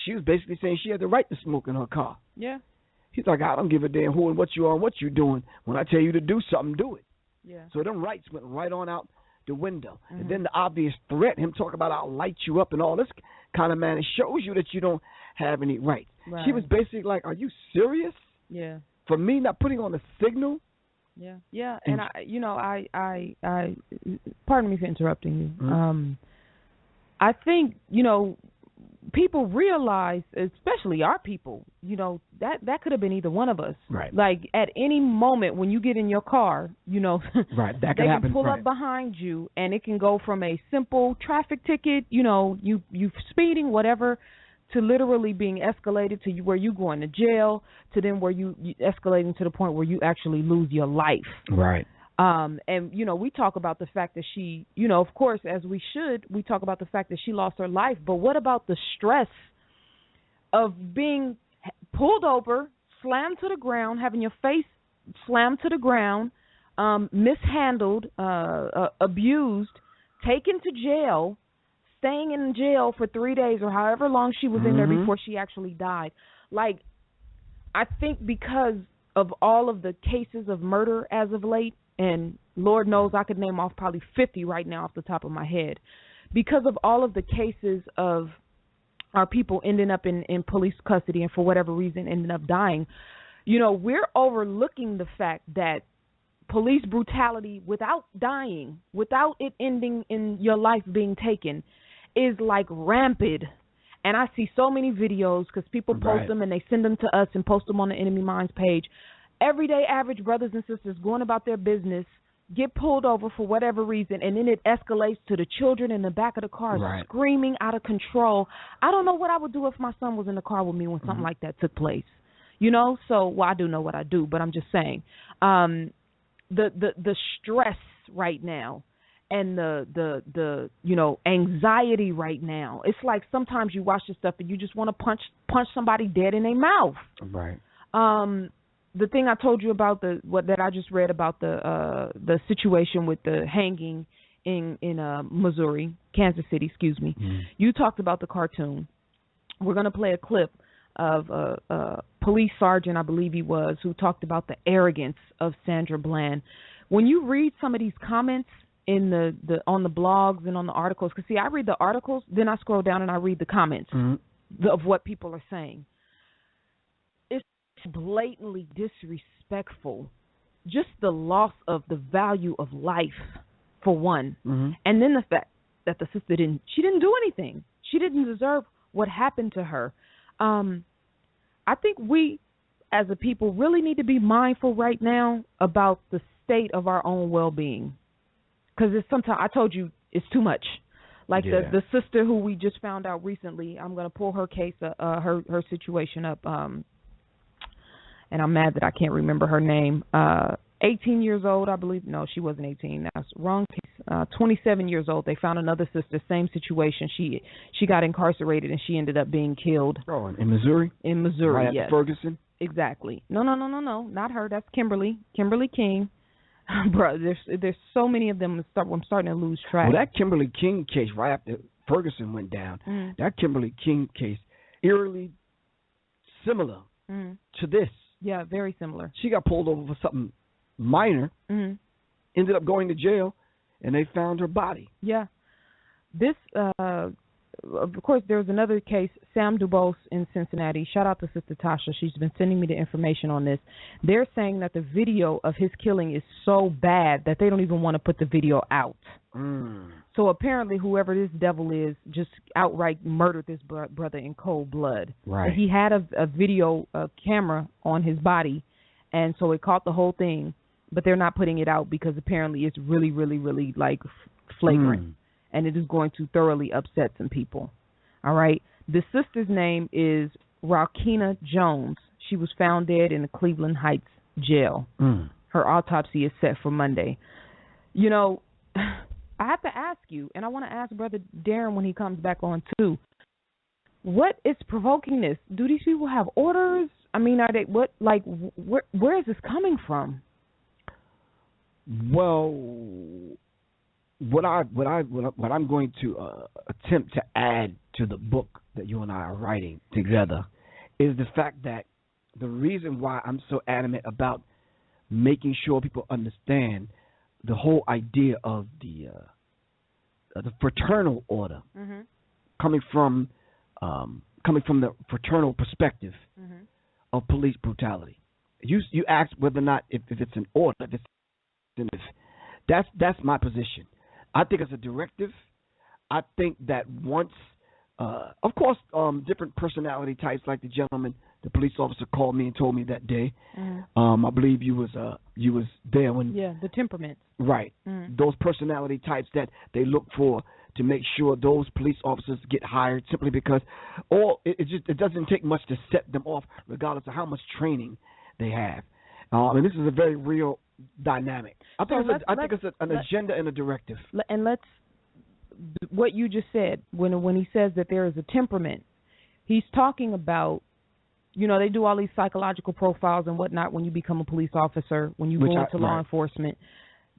She was basically saying she had the right to smoke in her car. Yeah. He's like, I don't give a damn who and what you are and what you're doing. When I tell you to do something, do it. Yeah. So them rights went right on out the window. And then the obvious threat, him talking about I'll light you up and all this kind of man, it shows you that you don't have any rights. Right. She was basically like, are you serious? Yeah. For me not putting on the signal? Yeah. Yeah. And I pardon me for interrupting you. I think, you know, people realize, especially our people, you know, that could have been either one of us. Right. Like at any moment when you get in your car, you know, right, that they can happen. Can pull up behind you, and it can go from a simple traffic ticket, you know, you speeding, whatever, to literally being escalated to where you going to jail, to then where you escalating to the point where you actually lose your life. Right. And, you know, we talk about the fact that she, you know, of course, as we should, we talk about the fact that she lost her life. But what about the stress of being pulled over, slammed to the ground, having your face slammed to the ground, mishandled, abused, taken to jail, staying in jail for 3 days or however long she was in there before she actually died? Like, I think because of all of the cases of murder as of late, and Lord knows I could name off probably 50 right now off the top of my head, because of all of the cases of our people ending up in police custody and for whatever reason ending up dying, you know, we're overlooking the fact that police brutality without dying, without it ending in your life being taken, is like rampant. And I see so many videos because people post them and they send them to us and post them on the Enemy Minds page. Everyday average brothers and sisters going about their business, get pulled over for whatever reason, and then it escalates to the children in the back of the car screaming out of control. I don't know what I would do if my son was in the car with me when something like that took place. You know, so well, I do know what I do, but I'm just saying the stress right now and the you know, anxiety right now. It's like sometimes you watch this stuff and you just want to punch somebody dead in their mouth. Right. The thing I told you about that I just read about the situation with the hanging in Missouri, Kansas City, excuse me. You talked about the cartoon. We're going to play a clip of a police sergeant, I believe he was, who talked about the arrogance of Sandra Bland. When you read some of these comments in the on the blogs and on the articles, because see, I read the articles, then I scroll down and I read the comments of what people are saying. Blatantly disrespectful, just the loss of the value of life for one, and then the fact that the sister didn't do anything. She didn't deserve what happened to her. I think we as a people really need to be mindful right now about the state of our own well-being, because it's sometimes, I told you, it's too much. Like the sister who we just found out recently, I'm going to pull her case, her situation up, and I'm mad that I can't remember her name. 18 years old, I believe. No, she wasn't 18. That's wrong case. 27 years old. They found another sister, same situation. She got incarcerated and she ended up being killed. Oh, in Missouri? In Missouri, right yes. After Ferguson? Exactly. No, not her. That's Kimberly King. Bro, there's so many of them. I'm starting to lose track. Well, that Kimberly King case right after Ferguson went down, that Kimberly King case, eerily similar to this. Yeah, very similar. She got pulled over for something minor, ended up going to jail, and they found her body. Yeah. This, of course, there's another case, Sam Dubose in Cincinnati. Shout out to Sister Tasha. She's been sending me the information on this. They're saying that the video of his killing is so bad that they don't even want to put the video out. So apparently whoever this devil is just outright murdered this brother in cold blood. Right. He had a video camera on his body, and so it caught the whole thing, but they're not putting it out because apparently it's really, really, really like flagrant, and it is going to thoroughly upset some people. All right. The sister's name is Raukina Jones. She was found dead in the Cleveland Heights jail. Her autopsy is set for Monday. You know, I have to ask you, and I want to ask Brother Darren when he comes back on too, what is provoking this? Do these people have orders? I mean, are they where is this coming from? Well, what I'm going to attempt to add to the book that you and I are writing together is the fact that the reason why I'm so adamant about making sure people understand the whole idea of the fraternal order coming from the fraternal perspective of police brutality. You asked whether or not if it's an order. That's my position. I think it's a directive. I think that once, of course, different personality types, like the gentleman, the police officer called me and told me that day. I believe you was there when. Yeah, the temperaments. Right. Those personality types that they look for to make sure those police officers get hired simply because it doesn't take much to set them off, regardless of how much training they have. And this is a very real dynamic. I think it's an agenda and a directive. And what you just said, when he says that there is a temperament, he's talking about, you know, they do all these psychological profiles and whatnot when you become a police officer, when you go into law enforcement.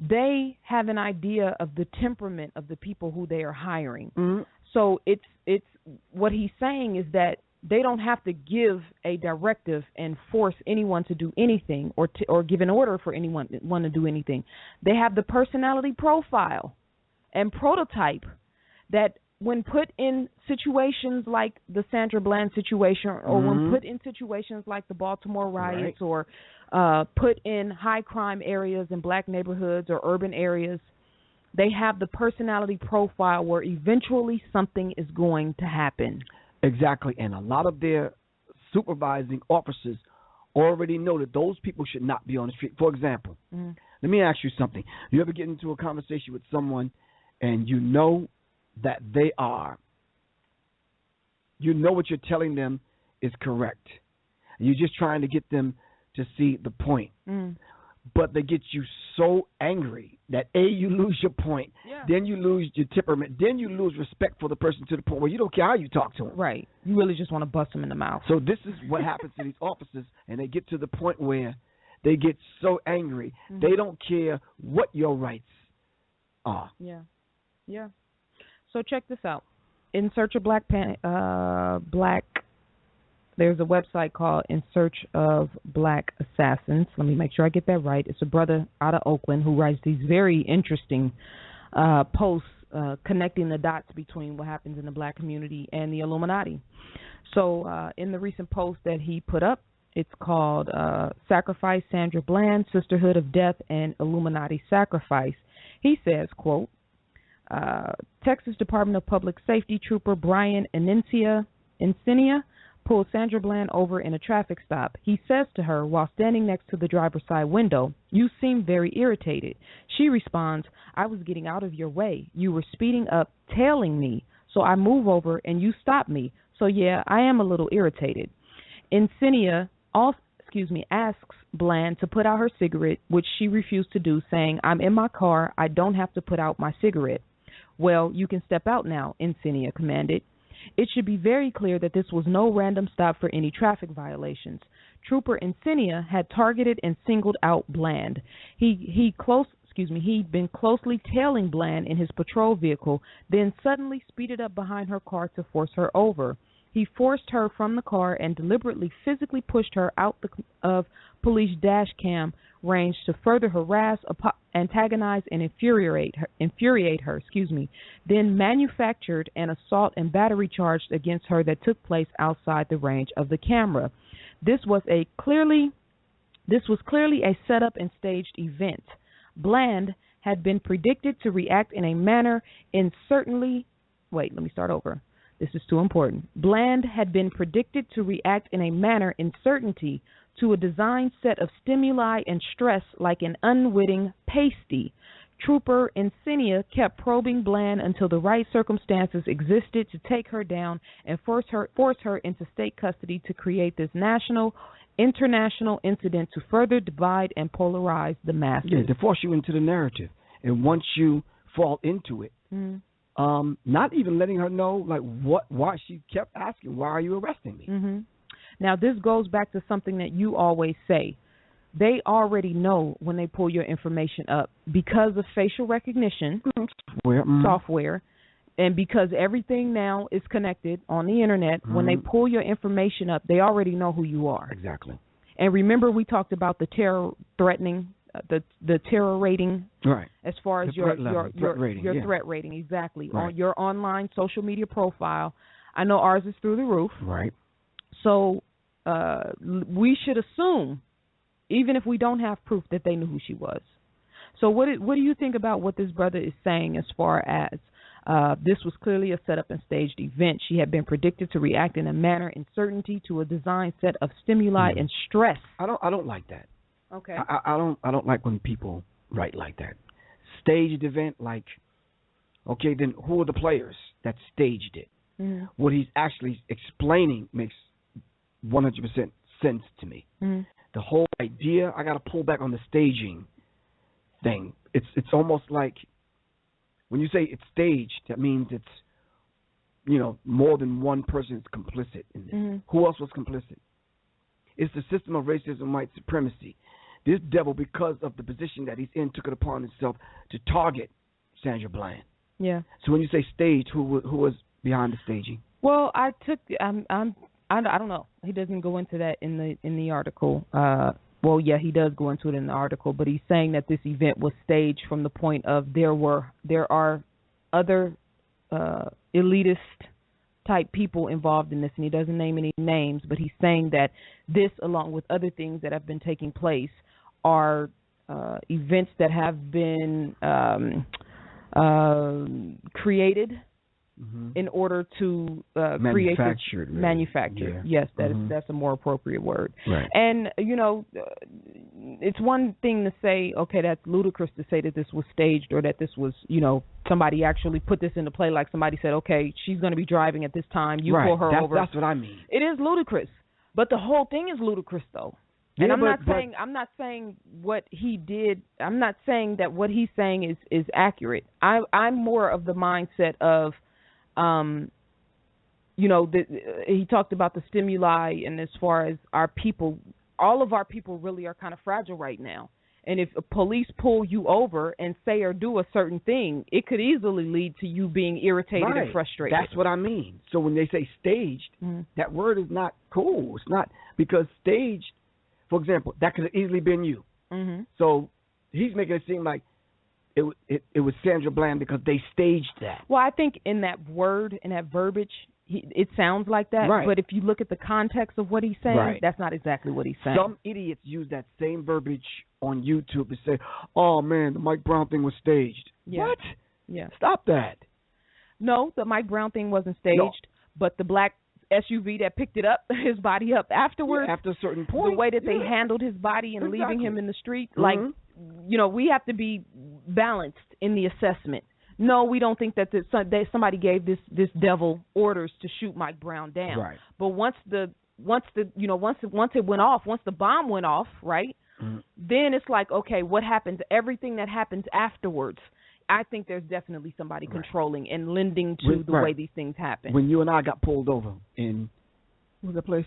They have an idea of the temperament of the people who they are hiring. So it's what he's saying is that they don't have to give a directive and force anyone to do anything or give an order for anyone to do anything. They have the personality profile and prototype that when put in situations like the Sandra Bland situation or when put in situations like the Baltimore riots or put in high crime areas in black neighborhoods or urban areas, they have the personality profile where eventually something is going to happen. Exactly, and a lot of their supervising officers already know that those people should not be on the street. For example, let me ask you something. You ever get into a conversation with someone and you know that they are, you know what you're telling them is correct. You're just trying to get them to see the point. But they get you so angry that you lose your point, then you lose your temperament, then you lose respect for the person to the point where you don't care how you talk to them. Right. You really just want to bust them in the mouth. So this is what happens to these officers, and they get to the point where they get so angry, they don't care what your rights are. Yeah. So check this out. In Search of Black, there's a website called In Search of Black Assassins. Let me make sure I get that right. It's a brother out of Oakland who writes these very interesting posts connecting the dots between what happens in the black community and the Illuminati. So in the recent post that he put up, it's called Sacrifice Sandra Bland, Sisterhood of Death and Illuminati Sacrifice. He says, quote, Texas Department of Public Safety Trooper Brian Encinia pulled Sandra Bland over in a traffic stop. He says to her while standing next to the driver's side window, "You seem very irritated." She responds, "I was getting out of your way. You were speeding up, tailing me. So I move over and you stop me. So yeah, I am a little irritated." Encinia asks Bland to put out her cigarette, which she refused to do, saying, "I'm in my car. I don't have to put out my cigarette." "Well, you can step out now," Encinia commanded. It should be very clear that this was no random stop for any traffic violations. Trooper Encinia had targeted and singled out Bland. He'd been closely tailing Bland in his patrol vehicle, then suddenly speeded up behind her car to force her over. He forced her from the car and deliberately physically pushed her out of police dash cam range to further harass, antagonize, and infuriate her. Then manufactured an assault and battery charge against her that took place outside the range of the camera. This was clearly a set-up and staged event. Bland had been predicted to react in a manner This is too important. Bland had been predicted to react in a manner in certainty to a designed set of stimuli and stress like an unwitting pasty. Trooper Encinia kept probing Bland until the right circumstances existed to take her down and force her into state custody to create this international incident to further divide and polarize the masses. Yeah, to force you into the narrative. And once you fall into it, not even letting her know why she kept asking, "Why are you arresting me?" Mm-hmm. Now, this goes back to something that you always say. They already know when they pull your information up because of facial recognition software, and because everything now is connected on the internet. When they pull your information up, they already know who you are. Exactly. And remember, we talked about the terror threatening, the terror rating, right? As far as your threat rating, threat rating, exactly, right. On your online social media profile. I know ours is through the roof, right? So we should assume, even if we don't have proof, that they knew who she was. So what do you think about what this brother is saying as far as this was clearly a set-up and staged event? She had been predicted to react in a manner in certainty to a designed set of stimuli and stress. I don't like that. Okay. I don't like when people write like that. Staged event, okay, then who are the players that staged it? Mm-hmm. What he's actually explaining makes 100% sense to me. Mm-hmm. The whole idea, I got to pull back on the staging thing. It's almost like when you say it's staged, that means it's, more than one person is complicit in this. Mm-hmm. Who else was complicit? It's the system of racism, white supremacy. This devil, because of the position that he's in, took it upon himself to target Sandra Bland. Yeah. So when you say staged, who was behind the staging? Well, I don't know. He doesn't go into that in the article. Well, yeah, he does go into it in the article, but he's saying that this event was staged from the point of there are other elitist type people involved in this, and he doesn't name any names, but he's saying that this, along with other things that have been taking place, are events that have been created in order to create this manufactured. Yeah. Yes, that's a more appropriate word. Right. And it's one thing to say, okay, that's ludicrous to say that this was staged, or that this was, somebody actually put this into play. Like somebody said, okay, she's going to be driving at this time. You pull her over. That's what I mean. It is ludicrous, but the whole thing is ludicrous, though. And I'm not saying what he did. I'm not saying that what he's saying is accurate. I'm more of the mindset of, he talked about the stimuli, and as far as our people, all of our people really are kind of fragile right now. And if police pull you over and say or do a certain thing, it could easily lead to you being irritated and frustrated. That's what I mean. So when they say staged, that word is not cool. It's not, because staged, for example, that could have easily been you. Mm-hmm. So he's making it seem like it was Sandra Bland because they staged that. Well, I think in that word, in that verbiage, it sounds like that. Right. But if you look at the context of what he's saying, that's not exactly what he's saying. Some idiots use that same verbiage on YouTube to say, "Oh man, the Mike Brown thing was staged." Yeah. What? Yeah. Stop that. No, the Mike Brown thing wasn't staged, but the black SUV that picked it up, his body up afterwards, after a certain point, the way that they handled his body and leaving him in the street, we have to be balanced in the assessment. No, we don't think that somebody gave this devil orders to shoot Mike Brown down. Right. But once the once it went off, once the bomb went off, right? Then it's like, okay, what happens? Everything that happens afterwards. I think there's definitely somebody controlling and lending to the way these things happen. When you and I got pulled over in, what was that place?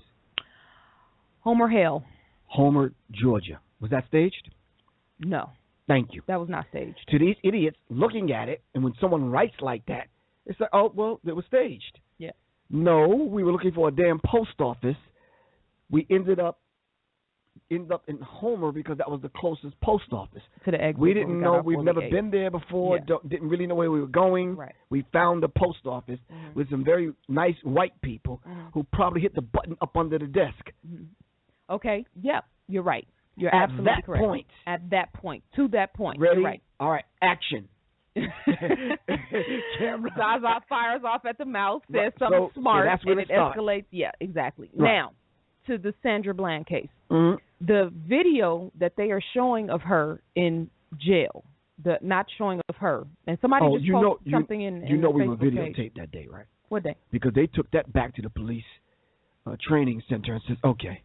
Homer Hill. Homer, Georgia. Was that staged? No. Thank you. That was not staged. To these idiots looking at it, and when someone writes like that, it's like, oh, well, it was staged. Yeah. No, we were looking for a damn post office. We ended up in Homer because that was the closest post office. To the exit. We didn't know. We've never been there before. Yeah. Didn't really know where we were going. Right. We found the post office with some very nice white people who probably hit the button up under the desk. Okay. Yeah, you're right. You're At absolutely that correct. point. At that point. To that point. Ready? You're right. All right. Action. ZaZa fires off at the mouth, says Right. something smart, that's when and it starts. escalates. Yeah, exactly. Right. Now, to the Sandra Bland case. The video that they are showing of her in jail, the not showing of her, and somebody just posted something in you know the we were Facebook videotaped page. that day, right? What day? Because they took that back to the police training center and said, okay.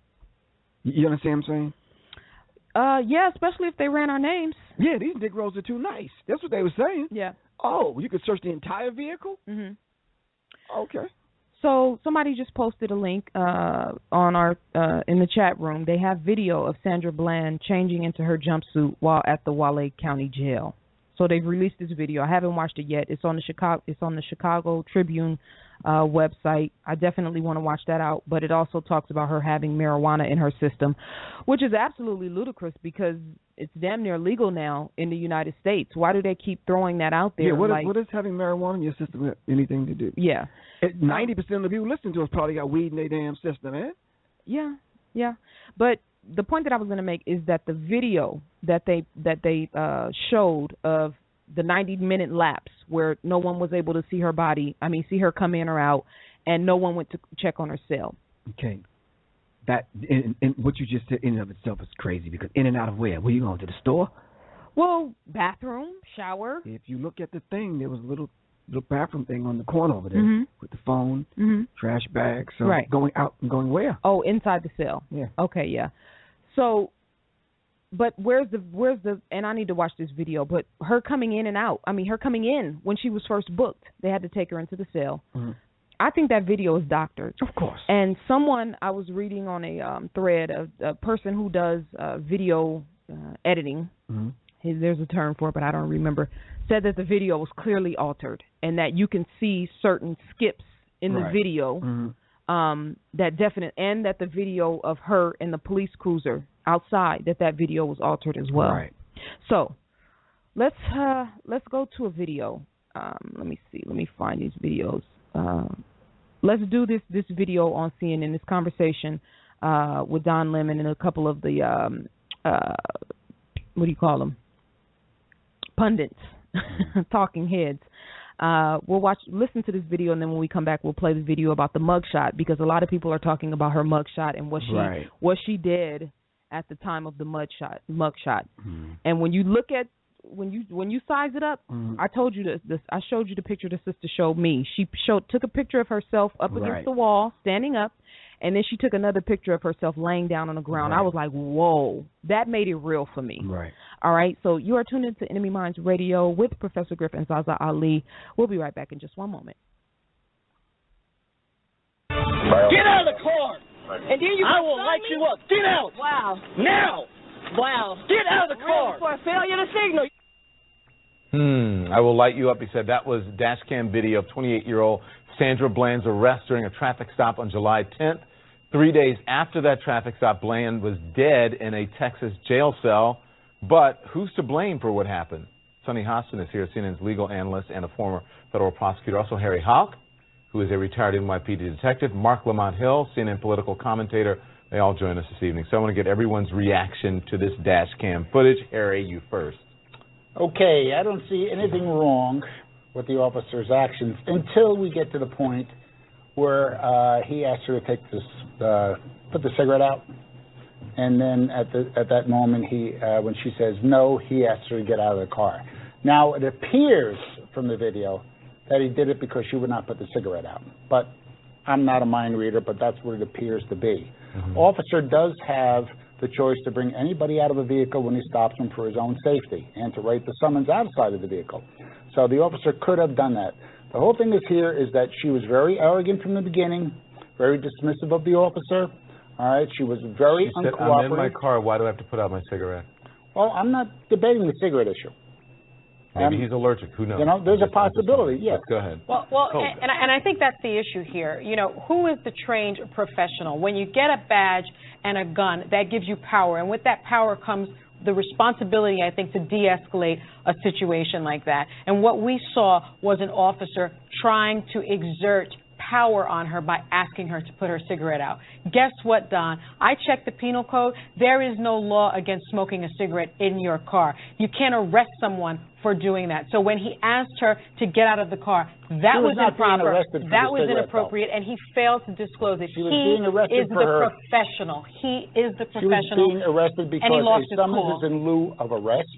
You understand what I'm saying? Yeah, especially if they ran our names. Yeah, these Negroes are too nice. That's what they were saying. Yeah. Oh, you could search the entire vehicle? Okay. So somebody just posted a link on our in the chat room. They have video of Sandra Bland changing into her jumpsuit while at the Wale County Jail. So they've released this video. I haven't watched it yet. It's on the Chicago Tribune website. I definitely want to watch that out. But it also talks about her having marijuana in her system, which is absolutely ludicrous because it's damn near legal now in the United States. Why do they keep throwing that out there? Yeah, what is having marijuana in your system have anything to do? Yeah. 90% of the people listening to us probably got weed in their damn system, man. Yeah. But the point that I was going to make is that the video that they showed of the 90-minute lapse where no one was able to see her body, see her come in or out, and no one went to check on her cell. Okay. That and what you just said in and of itself is crazy because in and out of where? Were you going to the store? Well, bathroom, shower. If you look at the thing, there was a little bathroom thing on the corner over there with the phone, trash bag. So going out and going where? Oh, inside the cell. Yeah. Okay, yeah. So, but where's the? And I need to watch this video. But her coming in and out. Her coming in when she was first booked. They had to take her into the cell. I think that video is doctored. Of course. And someone I was reading on a thread, a person who does video editing. There's a term for it, but I don't remember. Said that the video was clearly altered and that you can see certain skips in the video. That the video of her in the police cruiser outside, that video was altered as well. Right. So let's go to a video. Let me see. Let me find these videos. Let's do this video on CNN, this conversation with Don Lemon and a couple of the what do you call them? Pundits, talking heads. We'll listen to this video, and then when we come back, we'll play the video about the mugshot because a lot of people are talking about her mugshot and what she did at the time of the mugshot. And when you look at when you size it up, I told you this. I showed you the picture the sister showed me. She took a picture of herself up against the wall, standing up, and then she took another picture of herself laying down on the ground. I was like, whoa, that made it real for me. Right. All right, so you are tuned into Enemy Minds Radio with Professor Griff and ZaZa Ali. We'll be right back in just one moment. Get out of the car! And then I will light you up. Get out! Wow. Now! Wow. Get out of the car! For a failure to signal. I will light you up. He said that was dash cam video of 28-year-old Sandra Bland's arrest during a traffic stop on July 10th. 3 days after that traffic stop, Bland was dead in a Texas jail cell. But who's to blame for what happened? Sonny Hostin is here, CNN's legal analyst and a former federal prosecutor. Also Harry Houck, who is a retired NYPD detective. Mark Lamont Hill, CNN political commentator. They all join us this evening. So I want to get everyone's reaction to this dash cam footage. Harry, you first. Okay, I don't see anything wrong with the officer's actions until we get to the point where he asked her to take this, put the cigarette out, and then at that moment, when she says no, he asks her to get out of the car. Now it appears from the video that he did it because she would not put the cigarette out, but I'm not a mind reader, but that's what it appears to be. Officer does have the choice to bring anybody out of a vehicle when he stops them for his own safety and to write the summons outside of the vehicle. So the officer could have done that. The whole thing is that she was very arrogant from the beginning, very dismissive of the officer. All right, she was very uncooperative. I'm in my car. Why do I have to put out my cigarette? Well, I'm not debating the cigarette issue. Maybe he's allergic. Who knows? You know, there's a possibility. Yes. Go ahead. Well, and I think that's the issue here. You know, who is the trained professional? When you get a badge and a gun, that gives you power, and with that power comes the responsibility, I think, to de-escalate a situation like that. And what we saw was an officer trying to exert power on her by asking her to put her cigarette out. Guess what, Don? I checked the penal code. There is no law against smoking a cigarette in your car. You can't arrest someone for doing that. So when he asked her to get out of the car, that was improper. That was inappropriate, and he failed to disclose it. She was being arrested for her. Professional. He is the professional. She was being arrested because a summons is in lieu of arrest.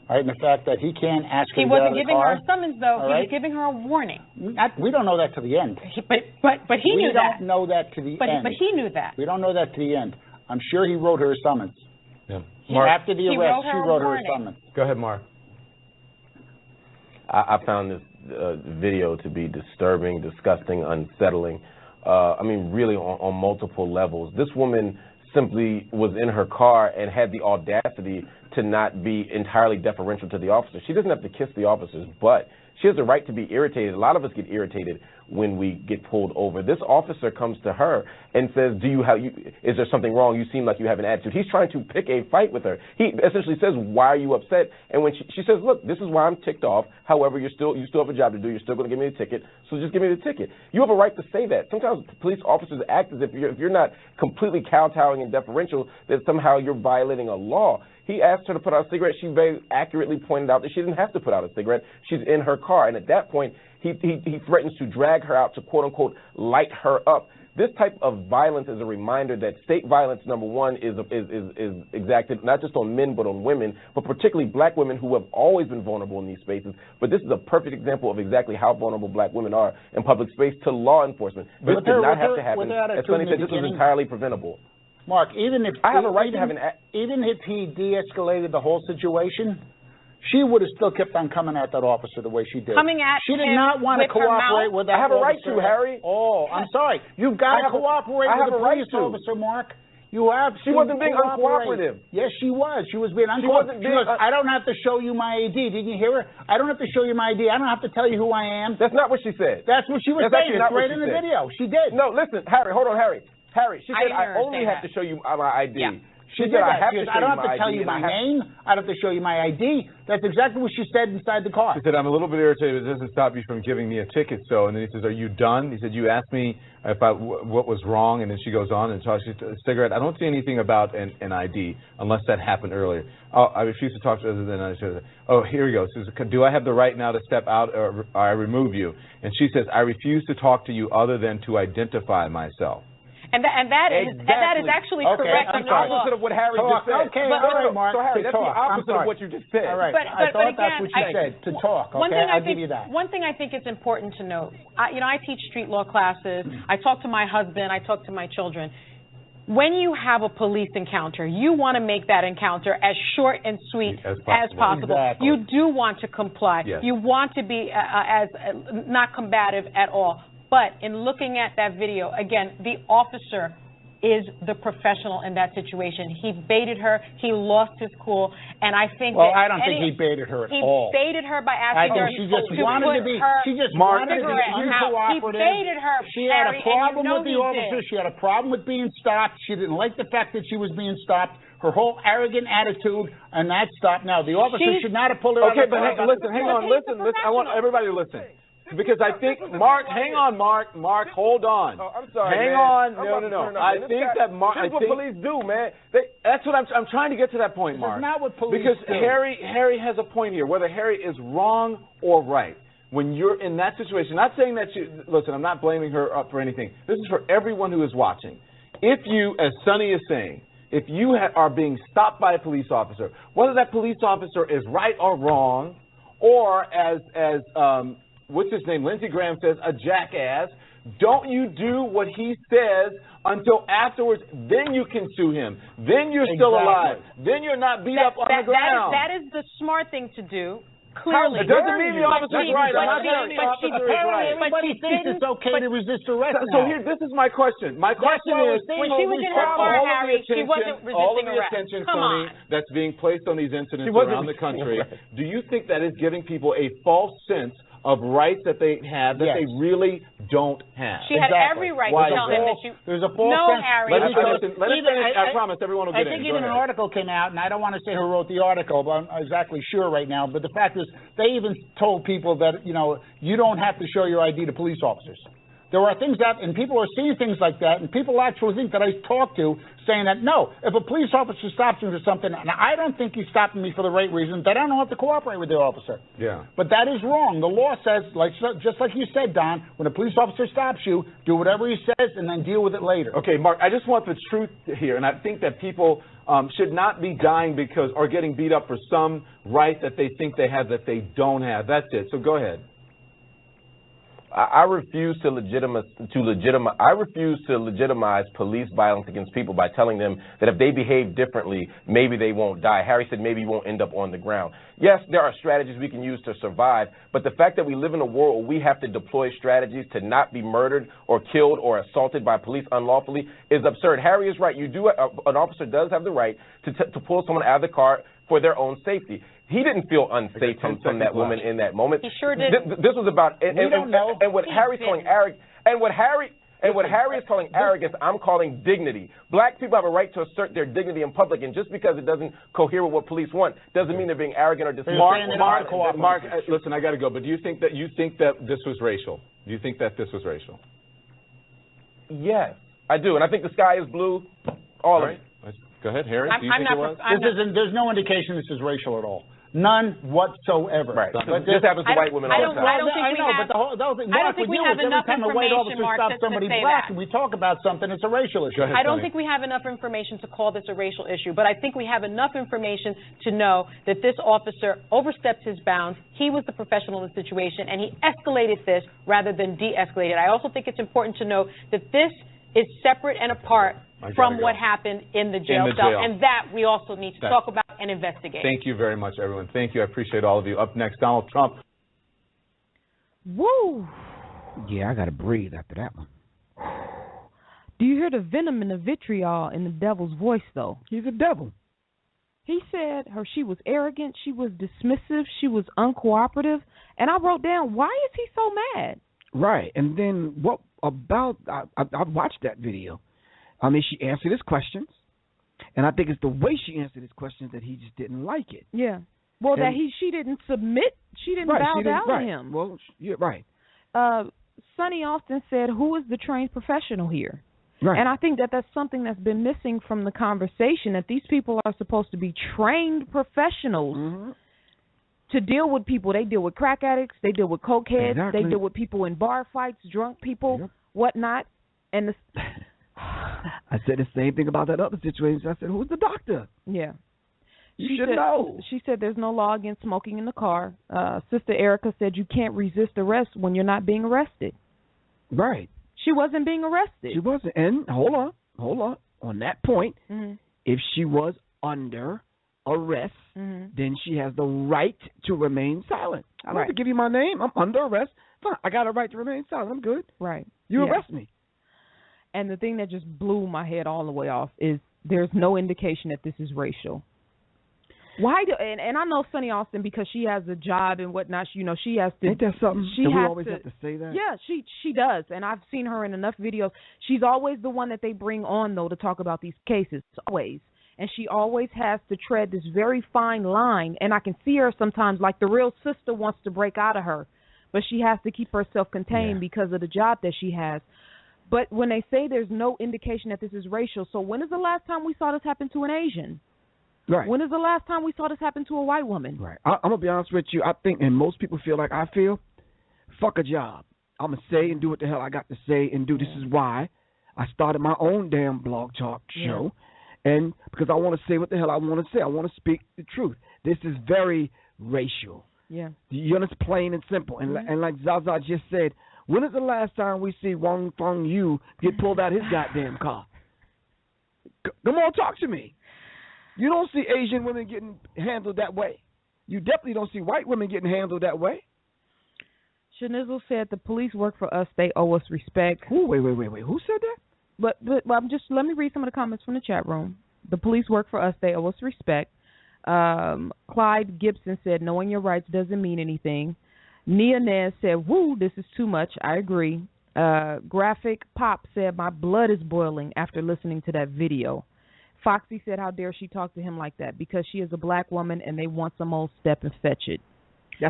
All right, and the fact that he can't ask her to get out of the car. He wasn't giving her a summons, though. He was giving her a warning. We don't know that to the end. But he knew that. We don't know that to the end. But he knew that. We don't know that to the end. I'm sure he wrote her a summons. Yeah. Mark, after the arrest, she wrote her a summons. Go ahead, Mark. I found this video to be disturbing, disgusting, unsettling. I mean, really on multiple levels. This woman simply was in her car and had the audacity to not be entirely deferential to the officer. She doesn't have to kiss the officers, but she has the right to be irritated. A lot of us get irritated when we get pulled over. This officer comes to her and says, is there something wrong? You seem like you have an attitude. He's trying to pick a fight with her. He essentially says, why are you upset? And when she says, look, this is why I'm ticked off. However, you still have a job to do. You're still going to give me the ticket, so just give me the ticket. You have a right to say that. Sometimes police officers act as if you're not completely kowtowing and deferential, that somehow you're violating a law. He asked her to put out a cigarette. She very accurately pointed out that she didn't have to put out a cigarette. She's in her car. And at that point, he threatens to drag her out to, quote, unquote, light her up. This type of violence is a reminder that state violence, number one, is exacted not just on men but on women, but particularly black women who have always been vulnerable in these spaces. But this is a perfect example of exactly how vulnerable black women are in public space to law enforcement. This did not have to happen. As Sonny said, this was entirely preventable. Mark, even if he de-escalated the whole situation, she would have still kept on coming at that officer the way she did. She did not want to cooperate with that officer. I have a right to, Harry. Oh, I'm sorry. You've got to cooperate with a police officer, Mark. You have to. She wasn't being uncooperative. Yes, she was. She was being uncooperative. She goes, I don't have to show you my ID. Didn't you hear her? I don't have to show you my ID. I don't have to tell you who I am. That's not what she said. That's what she was saying. It's right in the video. She did. No, listen, Harry, hold on, Harry, she said, I only have to show you my ID. Yeah. She said, I don't have to tell you my name. I don't have to show you my ID. That's exactly what she said inside the car. He said, I'm a little bit irritated. It doesn't stop you from giving me a ticket. So, and then he says, are you done? He said, you asked me about what was wrong. And then she goes on and talks to a cigarette. I don't see anything about an ID unless that happened earlier. Oh, I refuse to talk to other than I said, oh, here we go. She says, do I have the right now to step out or I remove you? And she says, I refuse to talk to you other than to identify myself. And that is actually correct. That's the opposite of what Harry just said. Okay, all right, Mark. So, Harry, that's the opposite of what you just said. All right, I thought that's what you said, to talk, okay? I'll give you that. One thing I think is important to note, I teach street law classes. I talk to my husband. I talk to my children. When you have a police encounter, you want to make that encounter as short and sweet as possible. Exactly. You do want to comply. Yes. You want to be as not combative at all. But in looking at that video, again, the officer is the professional in that situation. He baited her. He lost his cool. And I think I don't think he baited her at all. He baited her by asking her she just wanted to be uncooperative. He baited her, She had a problem with the officer. She had a problem with being stopped. She didn't like the fact that she was being stopped. Her whole arrogant attitude, and that stopped. Now, the officer should not have pulled her out of the car. Okay, but listen. I want everybody to listen. Because I think, Mark, hang on, Mark, hold on. Oh, I'm sorry, hang on, no. I think that Mark. That's what police do, man. That's what I'm trying to get to that point, Mark. That's not what police do. Because do. Harry has a point here, whether Harry is wrong or right. When you're in that situation, not saying that listen, I'm not blaming her for anything. This is for everyone who is watching. If you, as Sonny is saying, if you are being stopped by a police officer, whether that police officer is right or wrong, or as what's his name, Lindsey Graham says, a jackass don't you do what he says until afterwards. Then you can sue him. Then you're still alive. Then you're not beat up on the ground. That is the smart thing to do. Clearly. It doesn't mean the officer's right. I'm not saying the officer is right. Everybody thinks it's okay to resist arrest. So here, this is my question. My question is, when she was in her car, Harry, she wasn't resisting arrest. All of the attention, Sonny, that's being placed on these incidents around the country, do you think that is giving people a false sense of rights that they have that they really don't have? She had every right to tell him that there's a false sense. Harry. Let us finish. I promise everyone will get in. I think even an article came out, and I don't want to say who wrote the article, but I'm not exactly sure right now. But the fact is, they even told people that, you don't have to show your ID to police officers. There are things that, and people are seeing things like that, and people actually think that I talked to saying that, no, if a police officer stops me for something, and I don't think he's stopping me for the right reason, then I don't have to cooperate with the officer. Yeah. But that is wrong. The law says, just like you said, Don, when a police officer stops you, do whatever he says and then deal with it later. Okay, Mark, I just want the truth here, and I think that people should not be dying or getting beat up for some right that they think they have that they don't have. That's it. So go ahead. I refuse to legitimize police violence against people by telling them that if they behave differently, maybe they won't die. Harry said maybe you won't end up on the ground. Yes, there are strategies we can use to survive, but the fact that we live in a world where we have to deploy strategies to not be murdered or killed or assaulted by police unlawfully is absurd. Harry is right. An officer does have the right to pull someone out of the car for their own safety. He didn't feel unsafe from that woman in that moment. He sure did. This was about and what Harry's calling arrogance, and what Harry is calling arrogance, I'm calling dignity. Black people have a right to assert their dignity in public, and just because it doesn't cohere with what police want doesn't mean they're being arrogant or disrespectful. Mark, listen, I got to go. But do you think that this was racial? Do you think that this was racial? Yes, I do, and I think the sky is blue. All of it. Go ahead, Harry. Do you think it was? There's no indication this is racial at all. None whatsoever. Right. But this happens to white women all the time. I don't think we have enough information, Mark, to say that. When we talk about something, it's a racial issue. I don't think we have enough information to call this a racial issue, but I think we have enough information to know that this officer overstepped his bounds. He was the professional in the situation, and he escalated this rather than de-escalated. I also think it's important to know that this is separate and apart from what happened in the jail cell, and that we also need to talk about and investigate. Thank you very much, everyone. Thank you. I appreciate all of you. Up next, Donald Trump. Woo! Yeah, I got to breathe after that one. Do you hear the venom and the vitriol in the devil's voice, though? He's a devil. He said she was arrogant, she was dismissive, she was uncooperative, and I wrote down, why is he so mad? Right, and then what about, I watched that video. I mean, she answered his questions, and I think it's the way she answered his questions that he just didn't like it. Yeah. Well, she didn't submit, she didn't bow down to him. Well, you're right. Sonny Austin said, who is the trained professional here? Right. And I think that's something that's been missing from the conversation, that these people are supposed to be trained professionals to deal with people. They deal with crack addicts, they deal with cokeheads, they deal with people in bar fights, drunk people, whatnot. And I said the same thing about that other situation. I said, who's the doctor? Yeah. She should know. She said there's no law against smoking in the car. Sister Erica said you can't resist arrest when you're not being arrested. Right. She wasn't being arrested. She wasn't. And hold on. On that point, if she was under arrest, then she has the right to remain silent. I don't have to give you my name. I'm under arrest. Fine. I got a right to remain silent. I'm good. Right. You arrest me. And the thing that just blew my head all the way off is there's no indication that this is racial. Why do and I know Sonny Austin, because she has a job and whatnot. She has to. Ain't that something? She we always have to say that. Yeah, she does, and I've seen her in enough videos. She's always the one that they bring on though to talk about these cases, always, and she always has to tread this very fine line. And I can see her sometimes like the real sister wants to break out of her, but she has to keep herself contained because of the job that she has. But when they say there's no indication that this is racial, so when is the last time we saw this happen to an Asian? Right. When is the last time we saw this happen to a white woman? Right. I'm going to be honest with you. I think, and most people feel like I feel, fuck a job. I'm going to say and do what the hell I got to say and do. This is why I started my own damn blog talk show. And because I want to say what the hell I want to say. I want to speak the truth. This is very racial. Yeah. You understand? Plain and simple. And like ZaZa just said, When is the last time we see Wong Fong Yu get pulled out his goddamn car? Come on, talk to me. You don't see Asian women getting handled that way. You definitely don't see white women getting handled that way. Shanizzle said the police work for us. They owe us respect. Ooh, wait. Who said that? But let me read some of the comments from the chat room. The police work for us. They owe us respect. Clyde Gibson said, knowing your rights doesn't mean anything. Nia Nez said, woo, this is too much. I agree. Graphic Pop said, my blood is boiling after listening to that video. Foxy said, how dare she talk to him like that? Because she is a black woman and they want some old step and fetch it.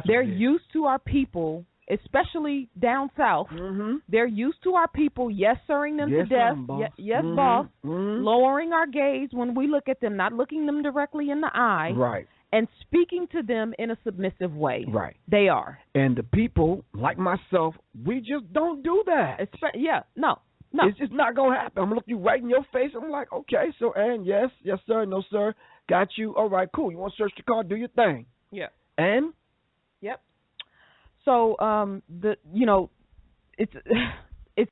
They're used to our people, especially down south. Mm-hmm. They're used to our people, yes-sirring them to death. Boss. Mm-hmm. Lowering our gaze when we look at them, not looking them directly in the eye. Right. And speaking to them in a submissive way. Right. They are. And the people, like myself, we just don't do that. No. It's just not going to happen. I'm going to look you right in your face. I'm like, okay, so, and yes, sir, no, sir, got you. All right, cool. You want to search the car? Do your thing. Yeah. And? Yep. So, it's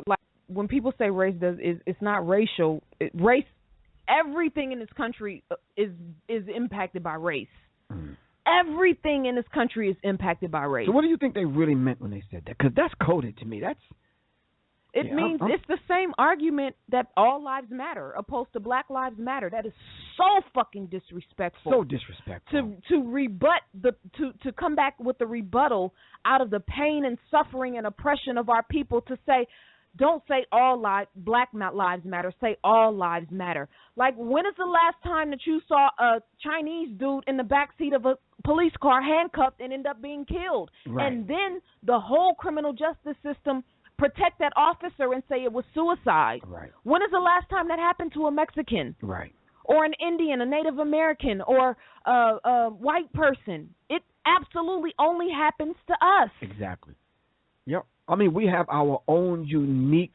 like when people say race it's not racial. Race, everything in this country is impacted by race. Mm. Everything in this country is impacted by race. So what do you think they really meant when they said that? Because that's coded to me. It means it's the same argument that all lives matter opposed to Black Lives Matter. That is so fucking disrespectful. So disrespectful. To rebut to come back with the rebuttal out of the pain and suffering and oppression of our people to say, don't say Black Lives Matter, say all lives matter. Like, when is the last time that you saw a Chinese dude in the backseat of a police car handcuffed and end up being killed? Right. And then the whole criminal justice system protect that officer and say it was suicide. Right. When is the last time that happened to a Mexican? Right. Or an Indian, a Native American, or a white person? It absolutely only happens to us. Exactly. Yep. I mean, we have our own unique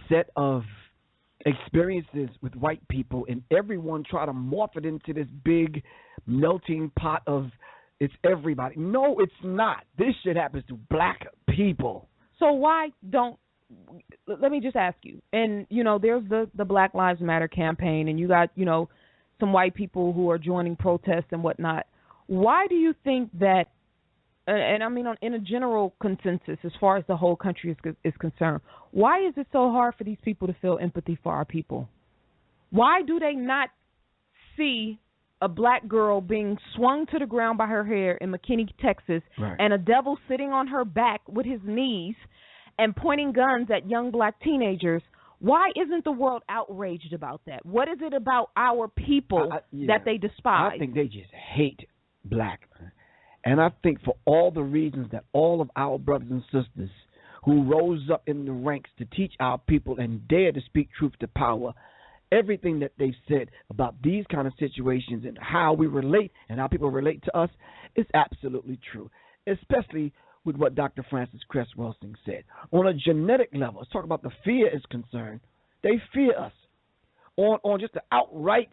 set of experiences with white people, and everyone try to morph it into this big melting pot of it's everybody. No, it's not. This shit happens to black people. So why don't, let me just ask you, and, there's the Black Lives Matter campaign, and you got, some white people who are joining protests and whatnot. Why do you think that, and I mean in a general consensus as far as the whole country is concerned, why is it so hard for these people to feel empathy for our people? Why do they not see a black girl being swung to the ground by her hair in McKinney, Texas, right, and a devil sitting on her back with his knees and pointing guns at young black teenagers? Why isn't the world outraged about that? What is it about our people that they despise? I think they just hate black. And I think for all the reasons that all of our brothers and sisters who rose up in the ranks to teach our people and dare to speak truth to power, everything that they've said about these kind of situations and how we relate and how people relate to us is absolutely true, especially with what Dr. Francis Cress Welsing said. On a genetic level, let's talk about the fear is concerned. They fear us. On just the outright,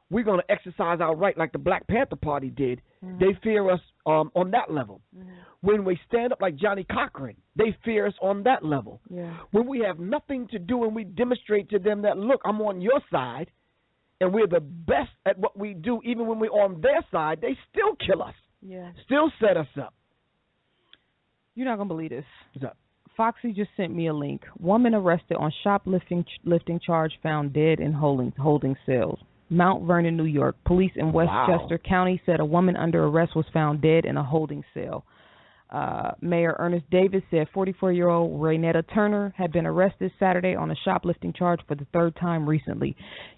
we're going to exercise our right like the Black Panther Party did. Mm-hmm. They fear us on that level. Mm-hmm. When we stand up like Johnny Cochran, they fear us on that level. Yeah. When we have nothing to do and we demonstrate to them that, look, I'm on your side, and we're the best at what we do, even when we're on their side, they still kill us. Yeah. Still set us up. You're not going to believe this. What's up? Foxy just sent me a link. Woman arrested on shoplifting charge found dead in holding cells. Mount Vernon, New York. Police in Westchester County said a woman under arrest was found dead in a holding cell. Mayor Ernest Davis said 44-year-old Raynetta Turner had been arrested Saturday on a shoplifting charge for the third time recently.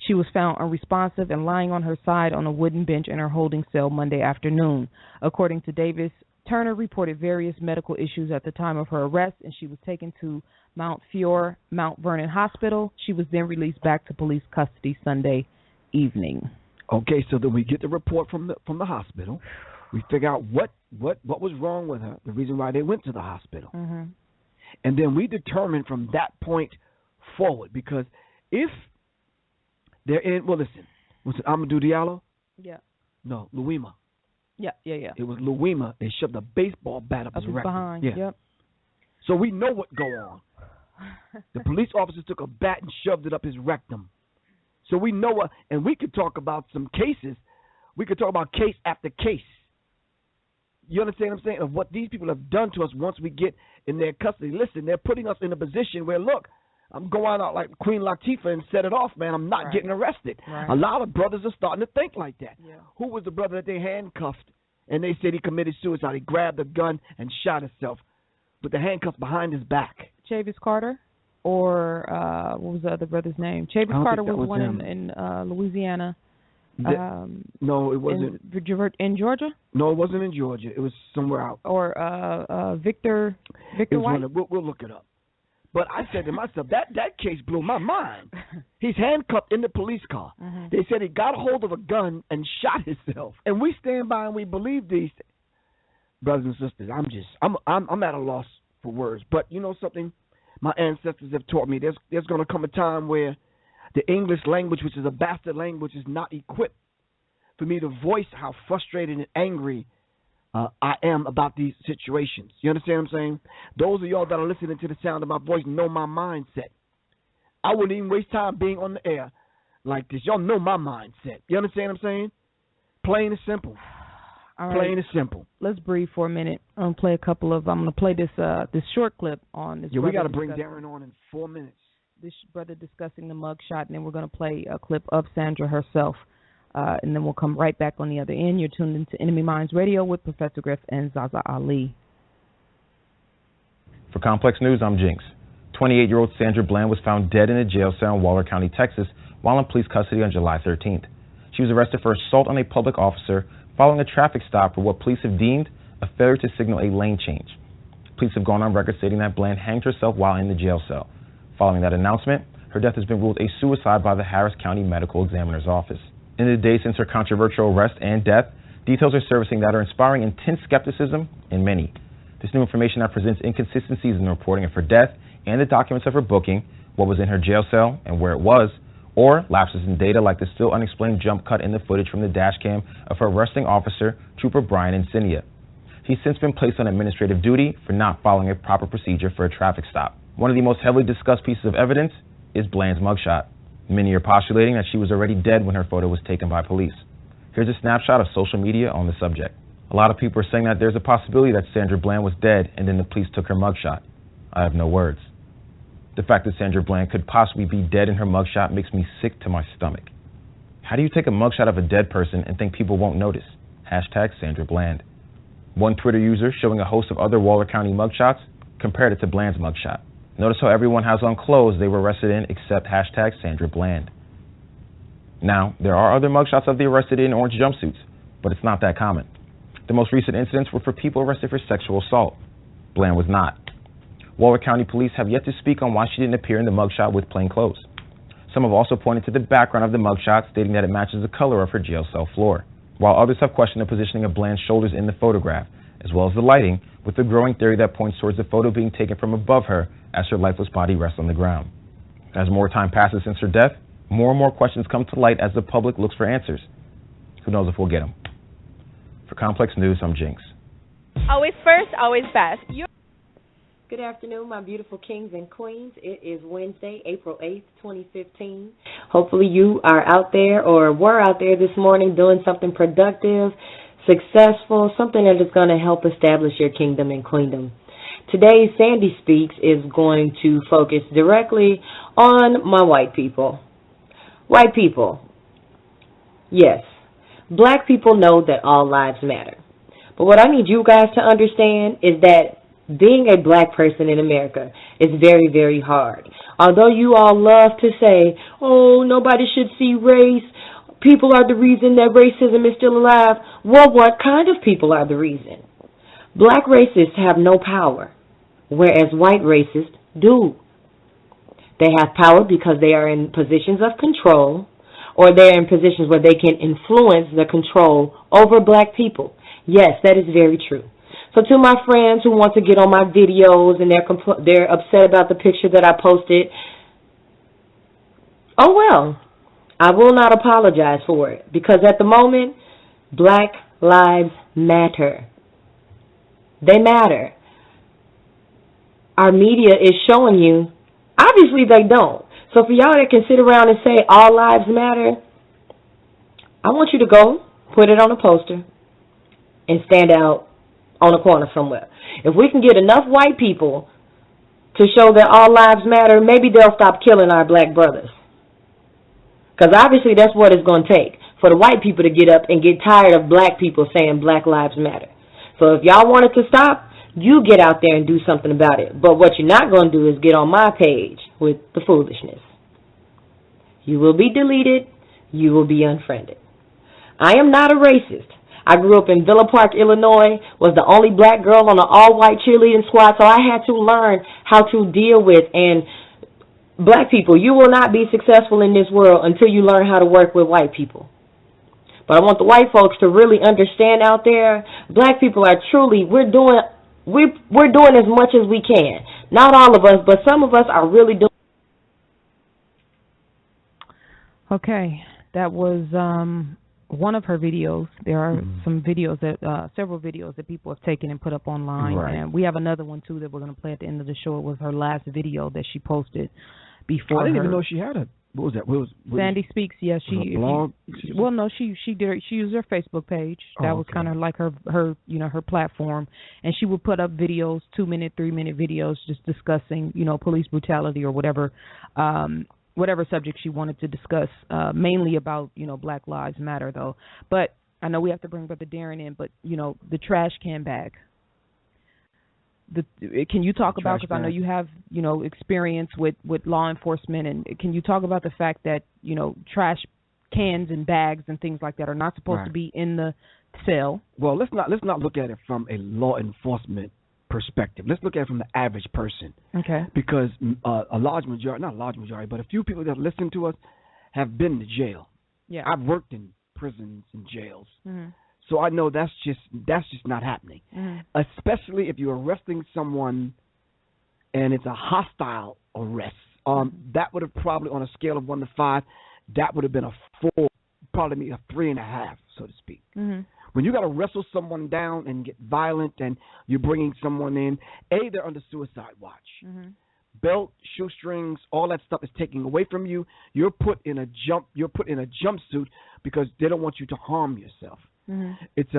She was found unresponsive and lying on her side on a wooden bench in her holding cell Monday afternoon. According to Davis, Turner reported various medical issues at the time of her arrest, and she was taken to Mount Vernon Hospital. She was then released back to police custody Sunday evening. Okay, so then we get the report from the hospital. We figure out what was wrong with her, the reason why they went to the hospital. Mm-hmm. And then we determine from that point forward, because if they're in, was it Amadou Diallo? Yeah. No, Louima. Yeah. It was Louima. They shoved a baseball bat up his rectum. behind. Yeah. Yep. So we know what go on. The police officers took a bat and shoved it up his rectum. So we know what, and we could talk about some cases. We could talk about case after case. You understand what I'm saying? Of what these people have done to us once we get in their custody. Listen, they're putting us in a position where, look, I'm going out like Queen Latifah and set it off, man. I'm not getting arrested. Right. A lot of brothers are starting to think like that. Yeah. Who was the brother that they handcuffed and they said he committed suicide? He grabbed a gun and shot himself with the handcuffs behind his back. Chavis Carter? Or what was the other brother's name? Chavis Carter was one in Louisiana. No, it wasn't. In Georgia? No, it wasn't in Georgia. It was somewhere out. Or Victor White? We'll look it up. But I said to myself, that case blew my mind. He's handcuffed in the police car. Mm-hmm. They said he got a hold of a gun and shot himself. And we stand by and we believe these things. Brothers and sisters, I'm at a loss for words. But you know something? My ancestors have taught me there's going to come a time where the English language, which is a bastard language, is not equipped for me to voice how frustrated and angry I am about these situations. You understand what I'm saying? Those of y'all that are listening to the sound of my voice know my mindset. I wouldn't even waste time being on the air like this. Y'all know my mindset. You understand what I'm saying? Plain and simple. All right. Plain and simple. Let's breathe for a minute. I'm going to play this short clip on this. Yeah, we got to bring Darren on in 4 minutes. This brother discussing the mugshot, and then we're going to play a clip of Sandra herself, and then we'll come right back on the other end. You're tuned into Enemy Minds Radio with Professor Griff and ZaZa Ali. For Complex News, I'm Jinx. 28-year-old Sandra Bland was found dead in a jail cell in Waller County, Texas, while in police custody on July 13th. She was arrested for assault on a public officer following a traffic stop for what police have deemed a failure to signal a lane change. Police have gone on record stating that Bland hanged herself while in the jail cell. Following that announcement, her death has been ruled a suicide by the Harris County Medical Examiner's Office. In the days since her controversial arrest and death, details are surfacing that are inspiring intense skepticism in many. This new information that presents inconsistencies in the reporting of her death and the documents of her booking, what was in her jail cell and where it was, or lapses in data like the still unexplained jump cut in the footage from the dash cam of her arresting officer, Trooper Brian Insignia. He's since been placed on administrative duty for not following a proper procedure for a traffic stop. One of the most heavily discussed pieces of evidence is Bland's mugshot. Many are postulating that she was already dead when her photo was taken by police. Here's a snapshot of social media on the subject. A lot of people are saying that there's a possibility that Sandra Bland was dead and then the police took her mugshot. I have no words. The fact that Sandra Bland could possibly be dead in her mugshot makes me sick to my stomach. How do you take a mugshot of a dead person and think people won't notice? Hashtag Sandra Bland. One Twitter user showing a host of other Waller County mugshots compared it to Bland's mugshot. Notice how everyone has on clothes they were arrested in except hashtag Sandra Bland. Now, there are other mugshots of the arrested in orange jumpsuits, but it's not that common. The most recent incidents were for people arrested for sexual assault. Bland was not. Waller County police have yet to speak on why she didn't appear in the mugshot with plain clothes. Some have also pointed to the background of the mugshot, stating that it matches the color of her jail cell floor, while others have questioned the positioning of Bland's shoulders in the photograph, as well as the lighting, with the growing theory that points towards the photo being taken from above her as her lifeless body rests on the ground. As more time passes since her death, more and more questions come to light as the public looks for answers. Who knows if we'll get them? For Complex News, I'm Jinx. Always first, always best. Good afternoon, my beautiful kings and queens. It is Wednesday, April 8th, 2015. Hopefully you are out there or were out there this morning doing something productive, successful, something that is going to help establish your kingdom and queendom. Today's Sandy Speaks is going to focus directly on my white people. White people, yes, black people know that all lives matter. But what I need you guys to understand is that being a black person in America is very, very hard. Although you all love to say, oh, nobody should see race, people are the reason that racism is still alive. Well, what kind of people are the reason? Black racists have no power, whereas white racists do. They have power because they are in positions of control, or they're in positions where they can influence the control over black people. Yes, that is very true. So to my friends who want to get on my videos and they're upset about the picture that I posted, oh well, I will not apologize for it, because at the moment, black lives matter. They matter. our media is showing you, obviously they don't. So for y'all that can sit around and say all lives matter, I want you to go put it on a poster and stand out on a corner somewhere. If we can get enough white people to show that all lives matter, maybe they'll stop killing our black brothers. Because obviously that's what it's going to take, for the white people to get up and get tired of black people saying black lives matter. So if y'all want it to stop, you get out there and do something about it. But what you're not going to do is get on my page with the foolishness. You will be deleted. You will be unfriended. I am not a racist. I grew up in Villa Park, Illinois, was the only black girl on an all-white cheerleading squad, so I had to learn how to deal with. And black people, you will not be successful in this world until you learn how to work with white people. But I want the white folks to really understand out there, black people are truly, we're doing as much as we can. Not all of us, but some of us are really doing. Okay, that was one of her videos. There are some videos that, several videos that people have taken and put up online. Right. And we have another one, too, that we're going to play at the end of the show. It was her last video that she posted before I didn't her. even know she had a, what was that? Sandy Speaks, yes. She blog? Well, no, she used her Facebook page. That was kind of like her her platform. And she would put up videos, 2-minute, 3-minute videos just discussing, police brutality or whatever subject she wanted to discuss, mainly about, Black Lives Matter, though. But I know we have to bring Brother Darren in, but, the trash can bag. Can you talk about, because I know you have, experience with law enforcement, and can you talk about the fact that, trash cans and bags and things like that are not supposed to be in the cell? Well, let's not look at it from a law enforcement perspective. Let's look at it from the average person. Okay. Because a large majority, not a large majority, but a few people that listen to us have been to jail. Yeah. I've worked in prisons and jails. Mm-hmm. So I know that's just not happening. Mm-hmm. Especially if you're arresting someone and it's a hostile arrest. That would have probably, on a scale of 1 to 5, that would have been a 4, probably a 3.5, so to speak. Mm-hmm. When you got to wrestle someone down and get violent and you're bringing someone in, they're under suicide watch. Mm-hmm. Belt, shoestrings, all that stuff is taken away from you. You're put in a jumpsuit because they don't want you to harm yourself. Mm-hmm. It's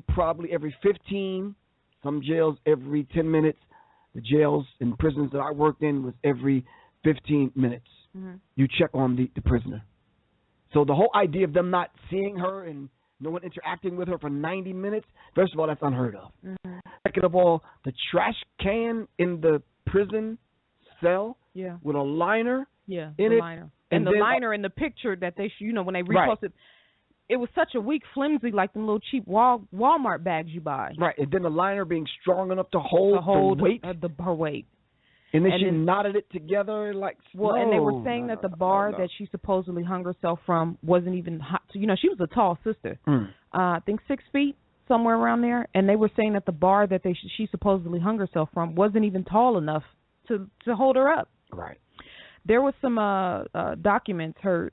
probably every 15, some jails every 10 minutes. The jails and prisons that I worked in was every 15 minutes. Mm-hmm. You check on the prisoner. So the whole idea of them not seeing her and no one interacting with her for 90 minutes, first of all, that's unheard of. Mm-hmm. Second of all, the trash can in the prison cell with a liner in it. Liner. And the liner in the picture that they, when they reposted, it was such a weak, flimsy, like the little cheap Walmart bags you buy. Right, and then the liner being strong enough to hold the weight. Her weight. And then she knotted it together like Well, and they were saying that the bar that she supposedly hung herself from wasn't even hot. So, she was a tall sister. I think 6 feet, somewhere around there. And they were saying that the bar that she supposedly hung herself from wasn't even tall enough to hold her up. Right. There was some documents from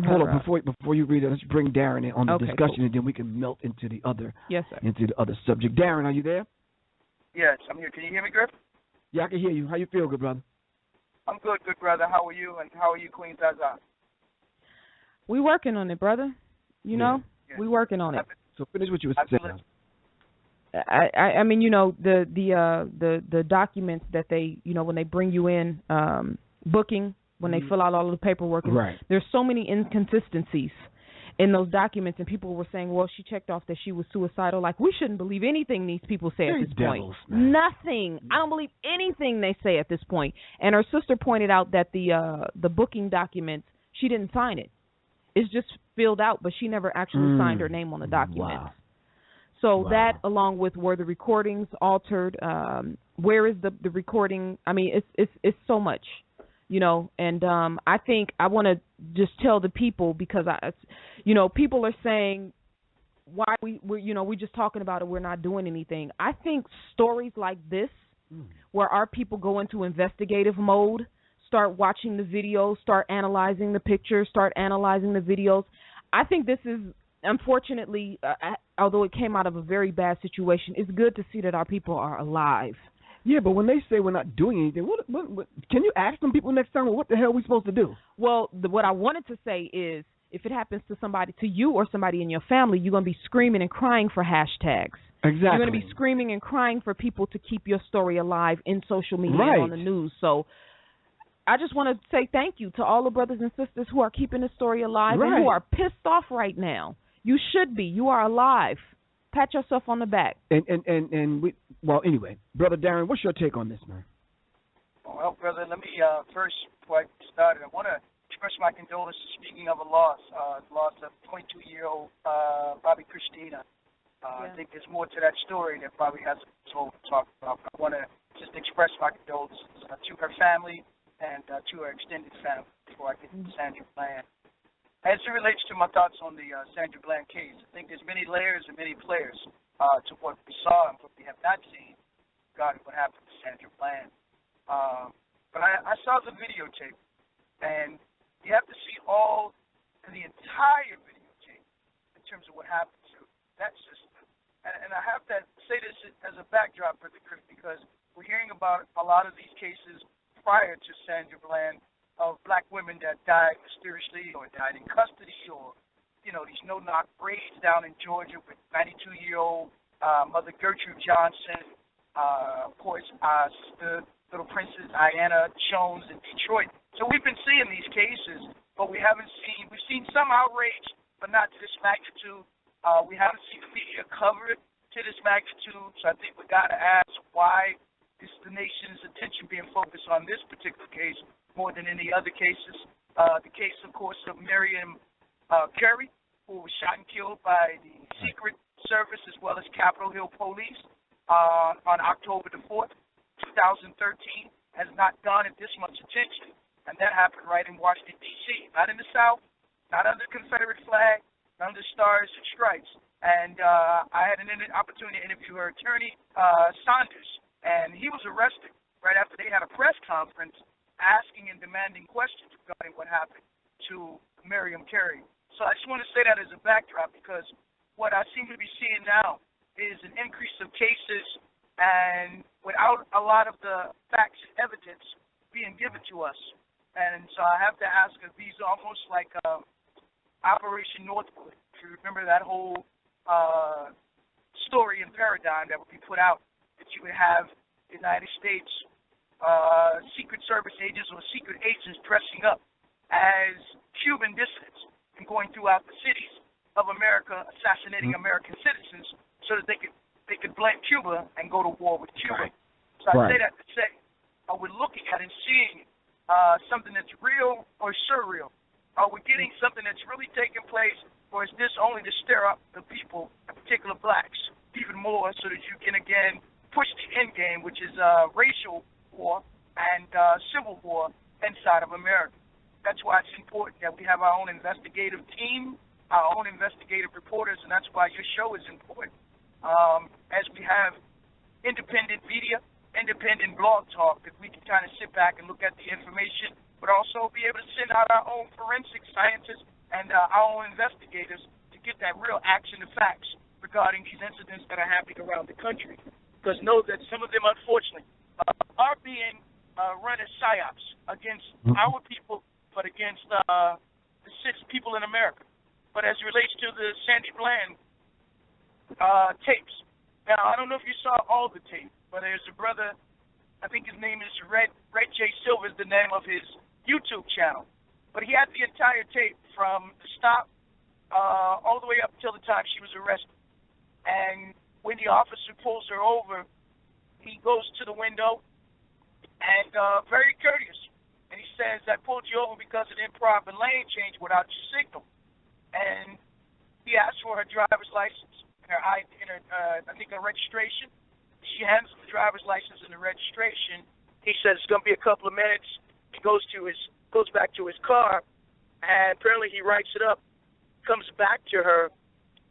her. Hold on, before you read it, let's bring Darren in on the discussion, cool. and then we can melt into the other subject. Darren, are you there? Yes, I'm here. Can you hear me, Griff? Yeah, I can hear you. How you feel, good brother? I'm good, brother. How are you? And how are you, Queen ZaZa? We working on it, brother. We working on it. So finish what you were saying. I mean, the documents that they, when they bring you in, booking, when they fill out all of the paperwork, there's so many inconsistencies in those documents, and people were saying, well, she checked off that she was suicidal. Like, we shouldn't believe anything these people say at this point. Nothing. I don't believe anything they say at this point. And her sister pointed out that the booking documents, she didn't sign it. It's just filled out, but she never actually signed her name on the documents. Wow. So that, along with were the recordings altered, where is the recording? I mean, it's so much, and I think I want to just tell the people, because people are saying, why we're just talking about it, we're not doing anything. I think stories like this, where our people go into investigative mode, start watching the videos, start analyzing the pictures, start analyzing the videos. I think this is, unfortunately, although it came out of a very bad situation, it's good to see that our people are alive Yeah, but when they say we're not doing anything, what can you ask them people next time, well, what the hell are we supposed to do? Well, what I wanted to say is, if it happens to somebody, to you or somebody in your family, you're going to be screaming and crying for hashtags. Exactly. You're going to be screaming and crying for people to keep your story alive in social media and on the news. So I just want to say thank you to all the brothers and sisters who are keeping the story alive and who are pissed off right now. You should be. You are alive. Pat yourself on the back. And we, well, anyway, Brother Darren, what's your take on this, man? Well, brother, let me first, before I get started, I want to express my condolences, speaking of a loss, loss of 22-year-old Bobby Christina. I think there's more to that story that probably hasn't been told to talk about. I want to just express my condolences to her family and to her extended family before I get to Sandra Bland. As it relates to my thoughts on the Sandra Bland case, I think there's many layers and many players to what we saw and what we have not seen regarding what happened to Sandra Bland. But I saw the videotape, and you have to see the entire videotape in terms of what happened to that sister. And I have to say this as a backdrop, Brother Griff, because we're hearing about a lot of these cases prior to Sandra Bland of black women that died mysteriously or died in custody, or, you know, these no-knock raids down in Georgia with 92-year-old Mother Gertrude Johnson, of course, the Little Princess Diana Jones in Detroit. So we've been seeing these cases, but we've seen some outrage, but not to this magnitude. We haven't seen the media cover it to this magnitude, so I think we got to ask why is the nation's attention being focused on this particular case more than any other cases. The case, of course, of Miriam Curry, who was shot and killed by the Secret Service as well as Capitol Hill Police on October the 4th, 2013, has not garnered this much attention, and that happened right in Washington, D.C., not in the South, not under the Confederate flag, not under stars and stripes. And I had an opportunity to interview her attorney, Saunders, and he was arrested right after they had a press conference asking and demanding questions regarding what happened to Miriam Curry. So I just want to say that as a backdrop, because what I seem to be seeing now is an increase of cases and without a lot of the facts and evidence being given to us. And so I have to ask if these are almost like Operation Northwood. If you remember that whole story and paradigm that would be put out, that you would have the United States Secret Service agents or secret agents dressing up as Cuban dissidents and going throughout the cities of America, assassinating American citizens so that they could blame Cuba and go to war with Cuba. So I say that to say, we're looking at and seeing something that's real or surreal. Are we getting something that's really taking place, or is this only to stir up the people, in particular blacks, even more so that you can, again, push the end game, which is racial war and civil war inside of America? That's why it's important that we have our own investigative team, our own investigative reporters, and that's why your show is important. As we have independent media, independent blog talk, that we can kind of sit back and look at the information, but also be able to send out our own forensic scientists and our own investigators to get that real action and facts regarding these incidents that are happening around the country. Because know that some of them, unfortunately, are being run as psyops against our people, but against the people in America. But as it relates to the Sandra Bland tapes, now, I don't know if you saw all the tape, but there's a brother, I think his name is Red J. Silver is the name of his YouTube channel. But he had the entire tape from the stop all the way up until the time she was arrested. And when the officer pulls her over, he goes to the window and very courteous. And he says, I pulled you over because of the improper lane change without your signal. And he asked for her driver's license, I think her registration. She hands him the driver's license and the registration. He says it's going to be a couple of minutes. He goes back to his car, and apparently he writes it up, comes back to her,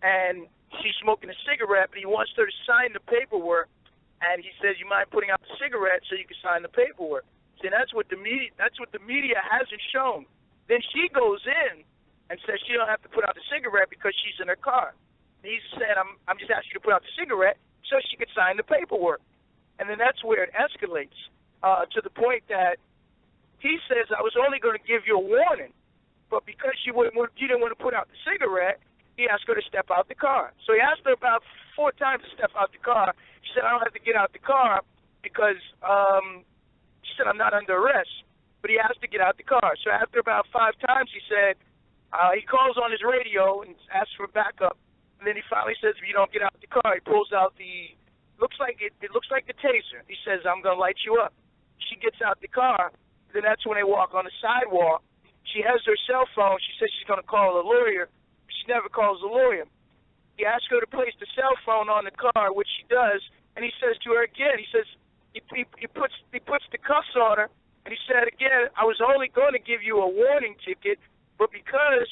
and she's smoking a cigarette, but he wants her to sign the paperwork, and he says, you mind putting out the cigarette so you can sign the paperwork? See, that's what the media hasn't shown. Then she goes in and says she don't have to put out the cigarette because she's in her car. And he said, I'm just asking you to put out the cigarette so she could sign the paperwork. And then that's where it escalates to the point that he says, I was only going to give you a warning, but because you didn't want to put out the cigarette, he asked her to step out the car. So he asked her about 4 times to step out the car. She said, I don't have to get out the car because she said, I'm not under arrest. But he asked to get out the car. So after about 5 times, he said, he calls on his radio and asks for backup. And then he finally says, if you don't get out the car, he pulls out it looks like the taser. He says, I'm going to light you up. She gets out the car. Then that's when they walk on the sidewalk. She has her cell phone. She says she's going to call a lawyer. She never calls a lawyer. He asks her to place the cell phone on the car, which she does, and he says to her again, he says, he puts the cuffs on her, and he said again, I was only going to give you a warning ticket, but because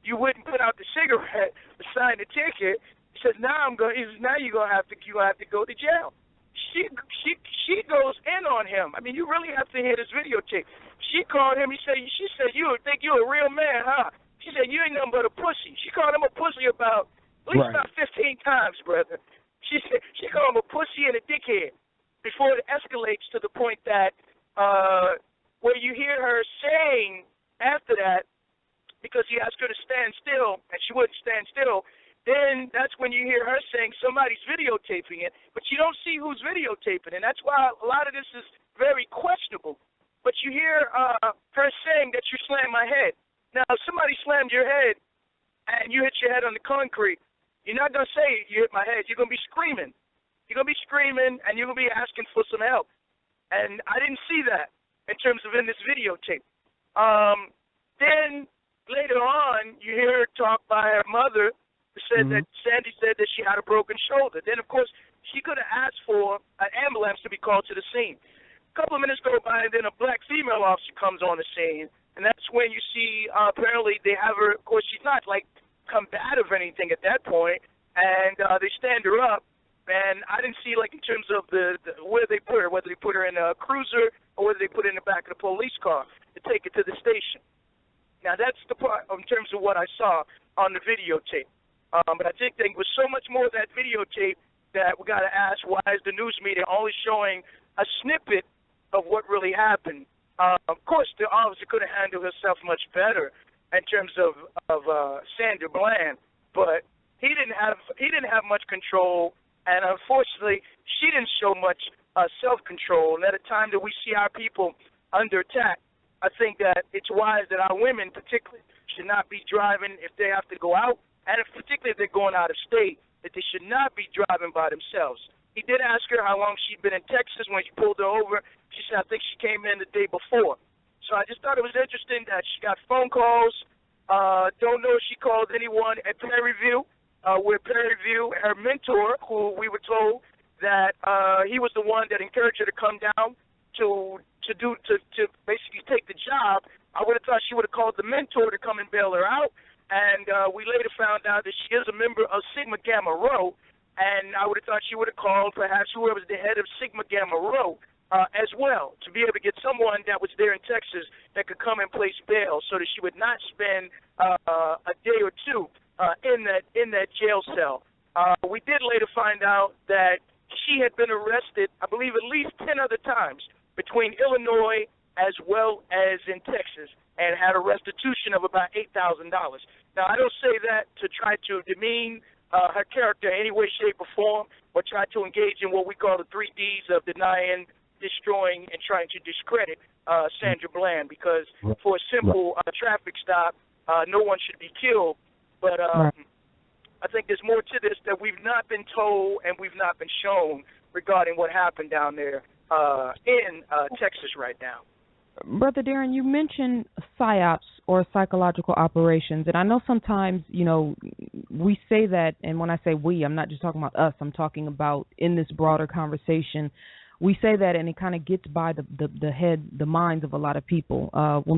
you wouldn't put out the cigarette to sign the ticket, he said, now you're gonna have to go to jail. She goes in on him. I mean, you really have to hear this videotape. She called him. She said, you would think you're a real man, huh? She said, you ain't nothing but a pussy. She called him a pussy about at least about 15 times, brother. She said she called him a pussy and a dickhead before it escalates to the point that where you hear her saying after that, because he asked her to stand still and she wouldn't stand still, then that's when you hear her saying somebody's videotaping it, but you don't see who's videotaping, and that's why a lot of this is very questionable. But you hear her saying that you slammed my head. Now, if somebody slammed your head and you hit your head on the concrete, you're not going to say you hit my head. You're going to be screaming. You're going to be screaming, and you're going to be asking for some help. And I didn't see that in terms of in this videotape. Then later on, you hear her talk by her mother, who said that Sandy said that she had a broken shoulder. Then, of course, she could have asked for an ambulance to be called to the scene. A couple of minutes go by, and then a black female officer comes on the scene, and that's when you see apparently they have her. Of course, she's not like combative or anything at that point, and they stand her up. And I didn't see, like, in terms of the where they put her, whether they put her in a cruiser or whether they put her in the back of the police car to take her to the station. Now, that's the part in terms of what I saw on the videotape. But I think there was so much more of that videotape that we got to ask, why is the news media only showing a snippet of what really happened? Of course, the officer could have handled herself much better in terms of Sandra Bland, but he didn't have much control, and unfortunately, she didn't show much self-control. And at a time that we see our people under attack, I think that it's wise that our women, particularly, should not be driving if they have to go out, and particularly if they're going out of state, that they should not be driving by themselves. He did ask her how long she'd been in Texas when he pulled her over. She said, I think she came in the day before. So I just thought it was interesting that she got phone calls. Don't know if she called anyone at Perryview, where Perryview, her mentor, who we were told that he was the one that encouraged her to come down to basically take the job. I would have thought she would have called the mentor to come and bail her out. And we later found out that she is a member of Sigma Gamma Rho, and I would have thought she would have called perhaps whoever was the head of Sigma Gamma Rho as well, to be able to get someone that was there in Texas that could come and place bail so that she would not spend a day or two in that jail cell. We did later find out that she had been arrested, I believe, at least 10 other times between Illinois as well as in Texas, and had a restitution of about $8,000. Now, I don't say that to try to demean her character in any way, shape, or form, or try to engage in what we call the 3 Ds of denying, destroying, and trying to discredit Sandra Bland, because for a simple traffic stop, no one should be killed. But I think there's more to this that we've not been told and we've not been shown regarding what happened down there in Texas right now. Brother Darren, you mentioned PSYOPs or psychological operations, and I know sometimes, we say that, and when I say we, I'm not just talking about us, I'm talking about in this broader conversation. We say that, and it kind of gets by the minds of a lot of people.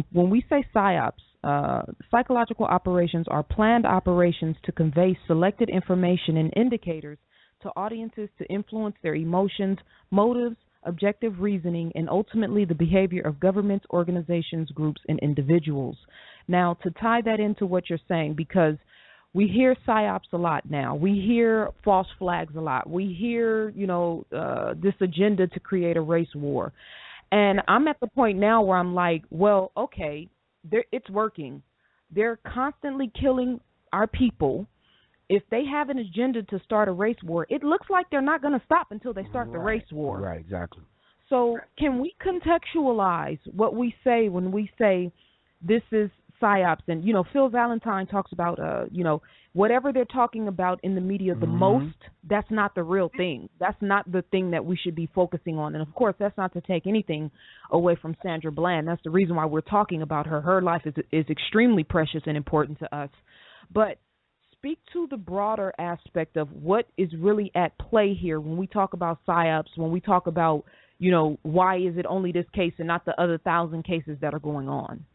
When we say PSYOPs, psychological operations are planned operations to convey selected information and indicators to audiences to influence their emotions, motives, objective reasoning, and ultimately the behavior of governments, organizations, groups, and individuals. Now, to tie that into what you're saying, because we hear psyops a lot now. We hear false flags a lot. We hear, this agenda to create a race war. And I'm at the point now where I'm like, well, okay, it's working. They're constantly killing our people. If they have an agenda to start a race war, it looks like they're not going to stop until they start the race war. Right, exactly. So can we contextualize what we say when we say this is psyops? And, Phil Valentine talks about, whatever they're talking about in the media the most, that's not the real thing. That's not the thing that we should be focusing on. And, of course, that's not to take anything away from Sandra Bland. That's the reason why we're talking about her. Her life is extremely precious and important to us. But speak to the broader aspect of what is really at play here when we talk about psyops, when we talk about, why is it only this case and not the other 1,000 cases that are going on?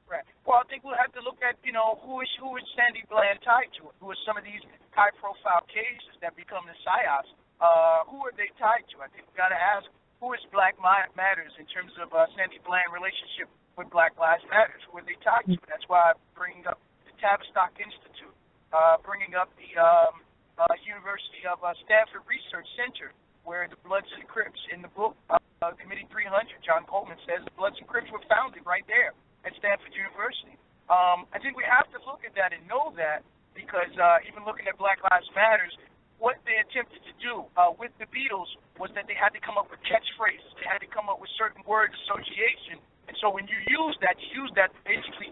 Right. Well, I think we'll have to look at, who is Sandy Bland tied to? Who are some of these high-profile cases that become the psyops? Who are they tied to? I think we've got to ask, who is Black Matters in terms of Sandy Bland relationship with Black Lives Matters? Who are they tied to? That's why I'm bringing up the Tavistock Institute, bringing up the University of Stanford Research Center, where the Bloods and Crips in the book, Committee 300, John Coleman says the Bloods and Crips were founded right there at Stanford University. I think we have to look at that and know that, because even looking at Black Lives Matters, what they attempted to do with the Beatles was that they had to come up with catchphrases. They had to come up with certain word association. And so when you use that to basically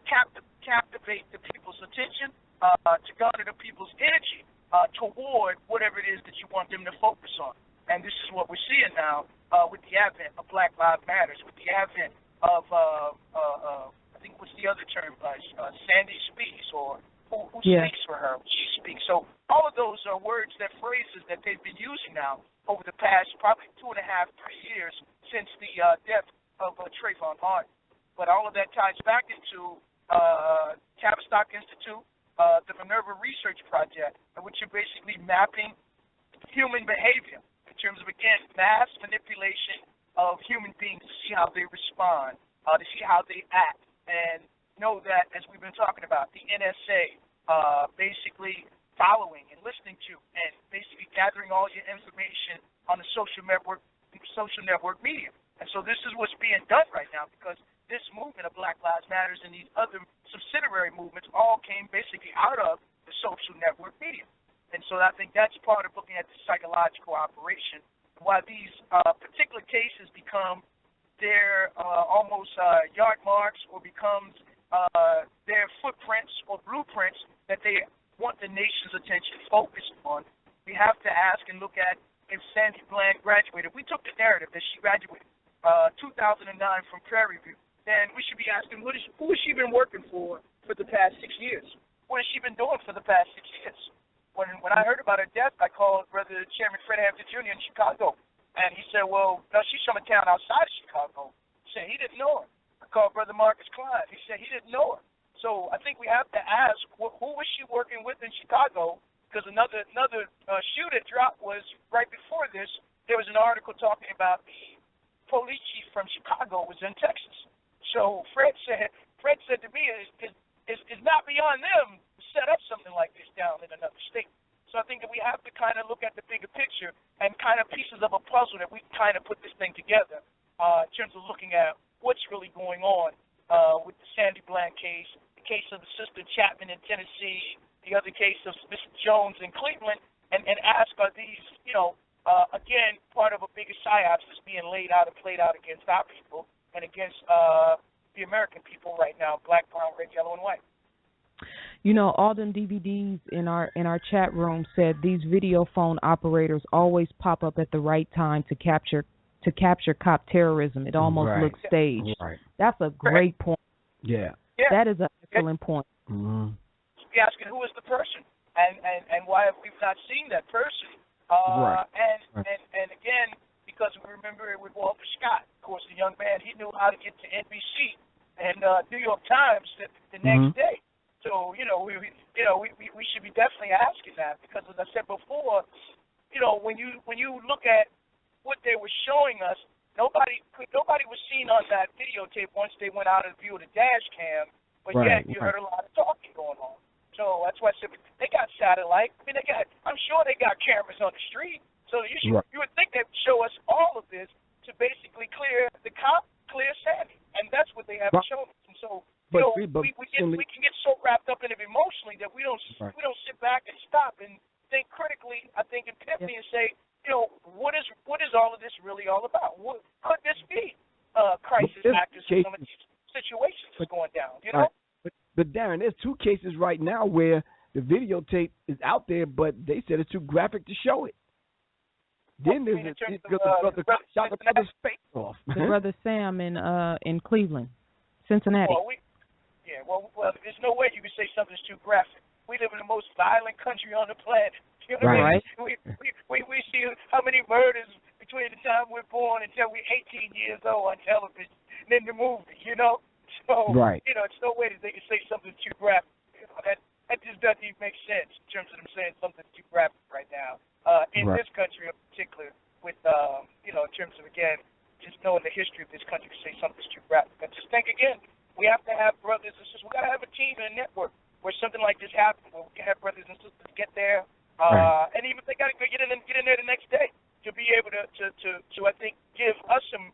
captivate the people's attention, to garner the people's energy toward whatever it is that you want them to focus on. And this is what we're seeing now with the advent of Black Lives Matters, with the advent of, I think, what's the other term? Sandy speaks, or who speaks for her? She speaks. So all of those are words, phrases that they've been using now over the past probably 2.5, 3 years since the death of Trayvon Martin. But all of that ties back into Tavistock Institute, the Minerva Research Project, which are basically mapping human behavior in terms of, again, mass manipulation of human beings to see how they respond, to see how they act, and know that, as we've been talking about, the NSA basically following and listening to and basically gathering all your information on the social network media. And so this is what's being done right now, because this movement of Black Lives Matters and these other subsidiary movements all came basically out of the social network media. And so I think that's part of looking at the psychological operation, why these particular cases become their almost yard marks, or becomes their footprints or blueprints that they want the nation's attention focused on. We have to ask and look at if Sandy Bland graduated. We took the narrative that she graduated 2009 from Prairie View. Then we should be asking, who has she been working for the past 6 years? What has she been doing for the past 6 years? When I heard about her death, I called Brother Chairman Fred Hampton Jr. in Chicago, and he said, well, no, she's from a town outside of Chicago. He said he didn't know her. I called Brother Marcus Klein. He said he didn't know her. So I think we have to ask, who was she working with in Chicago? Because another shoe that dropped was right before this. There was an article talking about the police chief from Chicago was in Texas. So Fred said to me, it's not beyond them to set up something like this down in another state. So I think that we have to kind of look at the bigger picture and kind of pieces of a puzzle that we kind of put this thing together in terms of looking at what's really going on with the Sandy Bland case, the case of the Sister Chapman in Tennessee, the other case of Mr. Jones in Cleveland, and ask, are these, again, part of a bigger psyops that's being laid out and played out against our people and against the American people right now, black, brown, red, yellow, and white. All them DVDs in our chat room said these video phone operators always pop up at the right time to capture cop terrorism. It almost looks staged. Right. That's a great point. Yeah. That is an excellent point. Mm-hmm. Be asking who is the person and why have we not seen that person? And again, because we remember it with Walter Scott, of course, the young man, he knew how to get to NBC and New York Times the next day. So, we should be definitely asking that, because as I said before, when you look at what they were showing us, nobody was seen on that videotape once they went out of view of the dash cam, but yet you heard a lot of talking going on. So why I said they got satellite. I mean, I'm sure they got cameras on the street. So you would think they'd show us all of this to basically clear the cop, clear Sandy, and that's what they haven't shown us. And so, we can get so wrapped up in it emotionally that we don't sit back and stop and think critically. I think intently and say, what is all of this really all about? What could this be? Crisis actors in some of these situations is going down. You know. But Darren, there's two cases right now where the videotape is out there, but they said it's too graphic to show it. Then there's the brother shot the brother's face off. The brother Sam in Cleveland, Cincinnati. Well, there's no way you can say something's too graphic. We live in the most violent country on the planet. You know what I mean? We see how many murders between the time we're born until we're 18 years old on television and in the movie, So, it's no way that they can say something too graphic. That just doesn't even make sense in terms of them saying something too graphic right now. In this country in particular, with, in terms of, again, just knowing the history of this country to say something's too graphic. But just think again, we have to have brothers and sisters. We got to have a team and a network where something like this happens, where we can have brothers and sisters get there, and even if they got to get in there the next day to be able to I think, give us some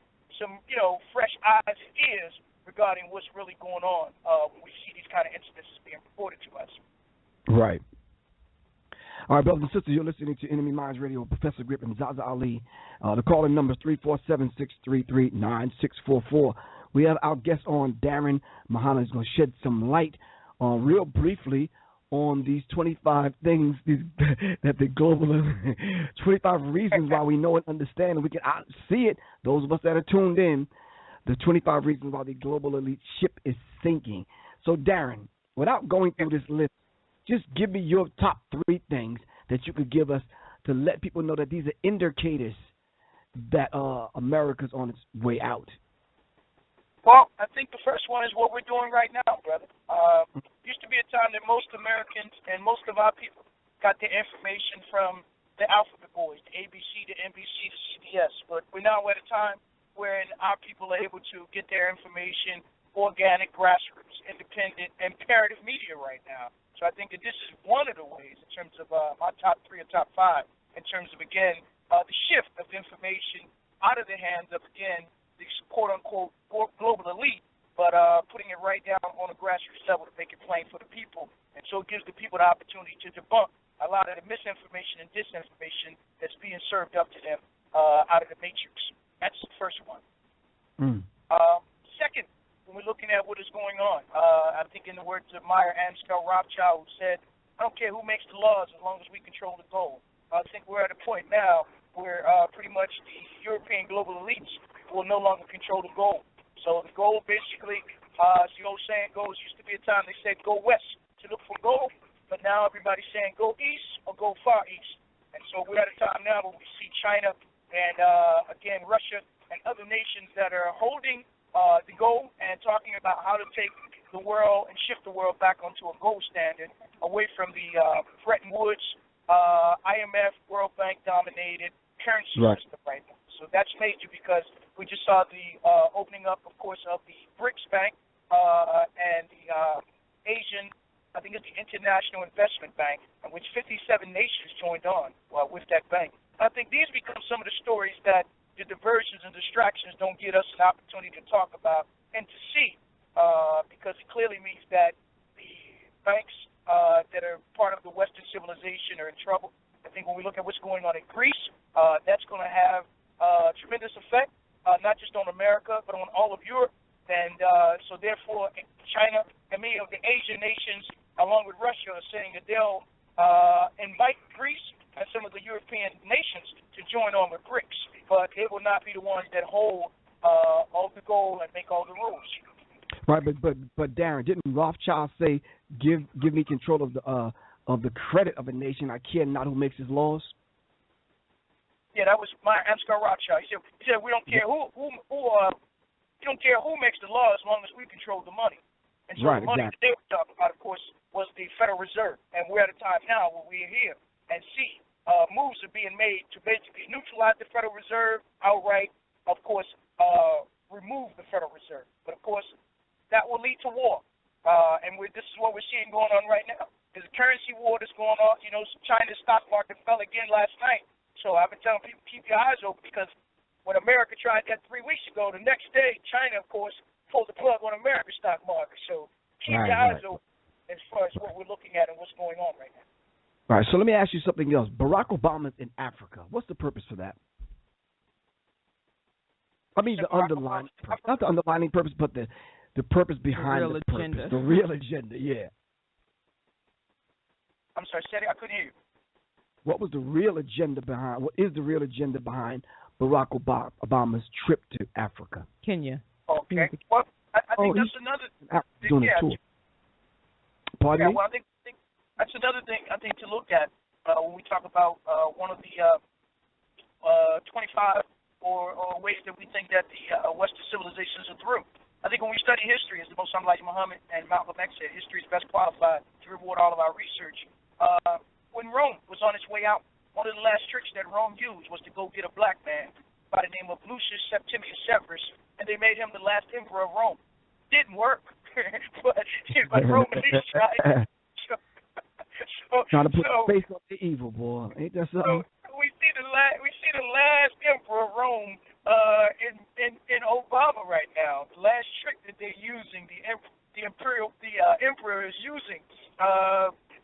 fresh eyes and ears regarding what's really going on when we see these kind of incidents being reported to us. Right. All right, brothers and sisters, you're listening to Enemy Minds Radio with Professor Griff and ZaZa Ali. The calling number is 347-633-9644. We have our guest on, Darren Muhammad, is going to shed some light real briefly on these 25 things that the global 25 reasons why we know and understand and we can see it, those of us that are tuned in, the 25 reasons why the global elite ship is sinking. So, Darren, without going through this list, just give me your top 3 things that you could give us to let people know that these are indicators that America's on its way out. Well, I think the first one is what we're doing right now, brother. Used to be a time that most Americans and most of our people got their information from the alphabet boys, the ABC, the NBC, the CBS. But we're now at a time wherein our people are able to get their information organic, grassroots, independent, imperative media right now. So I think that this is one of the ways in terms of my top 3 or top 5 in terms of, again, the shift of information out of the hands of, again, the quote-unquote global elite, but putting it right down on a grassroots level to make it plain for the people. And so it gives the people the opportunity to debunk a lot of the misinformation and disinformation that's being served up to them out of the matrix. That's the first one. Second, when we're looking at what is going on, I think in the words of Meyer Ansel Rothschild, who said, I don't care who makes the laws as long as we control the gold. I think we're at a point now where pretty much the European global elites will no longer control the gold. So the gold basically, as the old saying goes, used to be a time they said go west to look for gold, but now everybody's saying go east or go far east. And so we're at a time now where we see China and, again, Russia and other nations that are holding the gold and talking about how to take the world and shift the world back onto a gold standard away from the Bretton Woods, IMF, World Bank dominated currency system right now. So that's major because we just saw the opening up, of course, of the BRICS Bank and the Asian, I think it's the International Investment Bank, in which 57 nations joined on with that bank. I think these become some of the stories that the diversions and distractions don't get us an opportunity to talk about and to see, because it clearly means that the banks that are part of the Western civilization are in trouble. I think when we look at what's going on in Greece, that's going to have tremendous effect, not just on America, but on all of Europe. And so therefore, China and many of the Asian nations, along with Russia, are saying that they'll invite Greece and some of the European nations to join on with BRICS, but they will not be the ones that hold all the gold and make all the rules. Right, but Darren, didn't Rothschild say, "Give me control of the credit of a nation. I care not who makes his laws"? Yeah, that was my Ansel Rothschild. He said we don't care who we don't care who makes the law as long as we control the money. And so the money that they were talking about, of course, was the Federal Reserve. And we're at a time now where we're here and see moves are being made to basically neutralize the Federal Reserve outright, of course, remove the Federal Reserve. But, of course, that will lead to war. And this is what we're seeing going on right now. There's a currency war that's going on. You know, China's stock market fell again last night. So I've been telling people keep your eyes open, because when America tried that 3 weeks ago, the next day China, of course, pulled the plug on America's stock market. So keep your eyes open as far as what we're looking at and what's going on right now. All right, so let me ask you something else. Barack Obama's in Africa. What's the purpose for that? I mean, the underlying, not the underlying purpose, but the purpose behind the purpose, the real agenda, yeah. I'm sorry, Shetty, I couldn't hear you. What was the real agenda behind, what is the real agenda behind Barack Obama's trip to Africa? Kenya. Okay. Well, I think that's another doing a tour. Pardon me? Well, I think that's another thing I think to look at when we talk about one of the 25 or ways that we think that the Western civilizations are through. I think when we study history, as the most unlike Muhammad and Malcolm X said, history is best qualified to reward all of our research. When Rome was on its way out, one of the last tricks that Rome used was to go get a black man by the name of Lucius Septimius Severus, and they made him the last emperor of Rome. Didn't work, but Rome at least tried. Trying to put face on the evil, boy. Ain't that something? So we see the last emperor of Rome in Obama right now. The last trick that they're using, the emperor is using,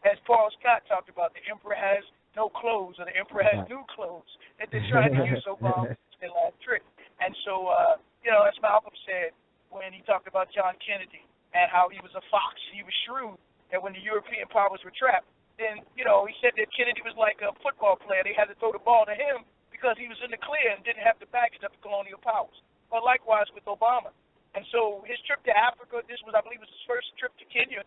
as Paul Scott talked about, the emperor has no clothes, or the emperor has new clothes that they're trying to use Obama as their last trick. And so, as Malcolm said when he talked about John Kennedy and how he was a fox, he was shrewd, and when the European powers were trapped, then, he said that Kennedy was like a football player. They had to throw the ball to him because he was in the clear and didn't have the baggage of the colonial powers. But likewise with Obama. And so his trip to Africa, this was, I believe, was his first trip to Kenya,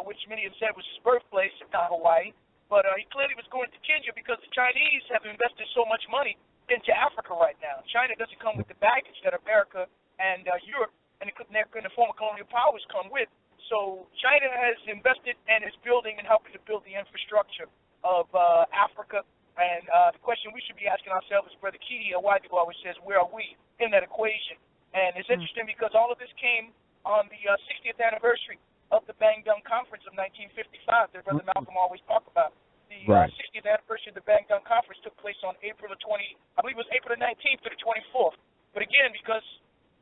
which many have said was his birthplace, if not Hawaii. But he clearly was going to Kenya because the Chinese have invested so much money into Africa right now. China doesn't come with the baggage that America and Europe and the former colonial powers come with. So China has invested and is building and helping to build the infrastructure of Africa. And the question we should be asking ourselves is, Brother Keedy Awadi always says, where are we in that equation? And it's interesting because all of this came on the 60th anniversary of the Bang Dung Conference of 1955 that Brother Malcolm always talked about. The 60th anniversary of the Bang Dung Conference took place on April the 19th to the 24th. But again, because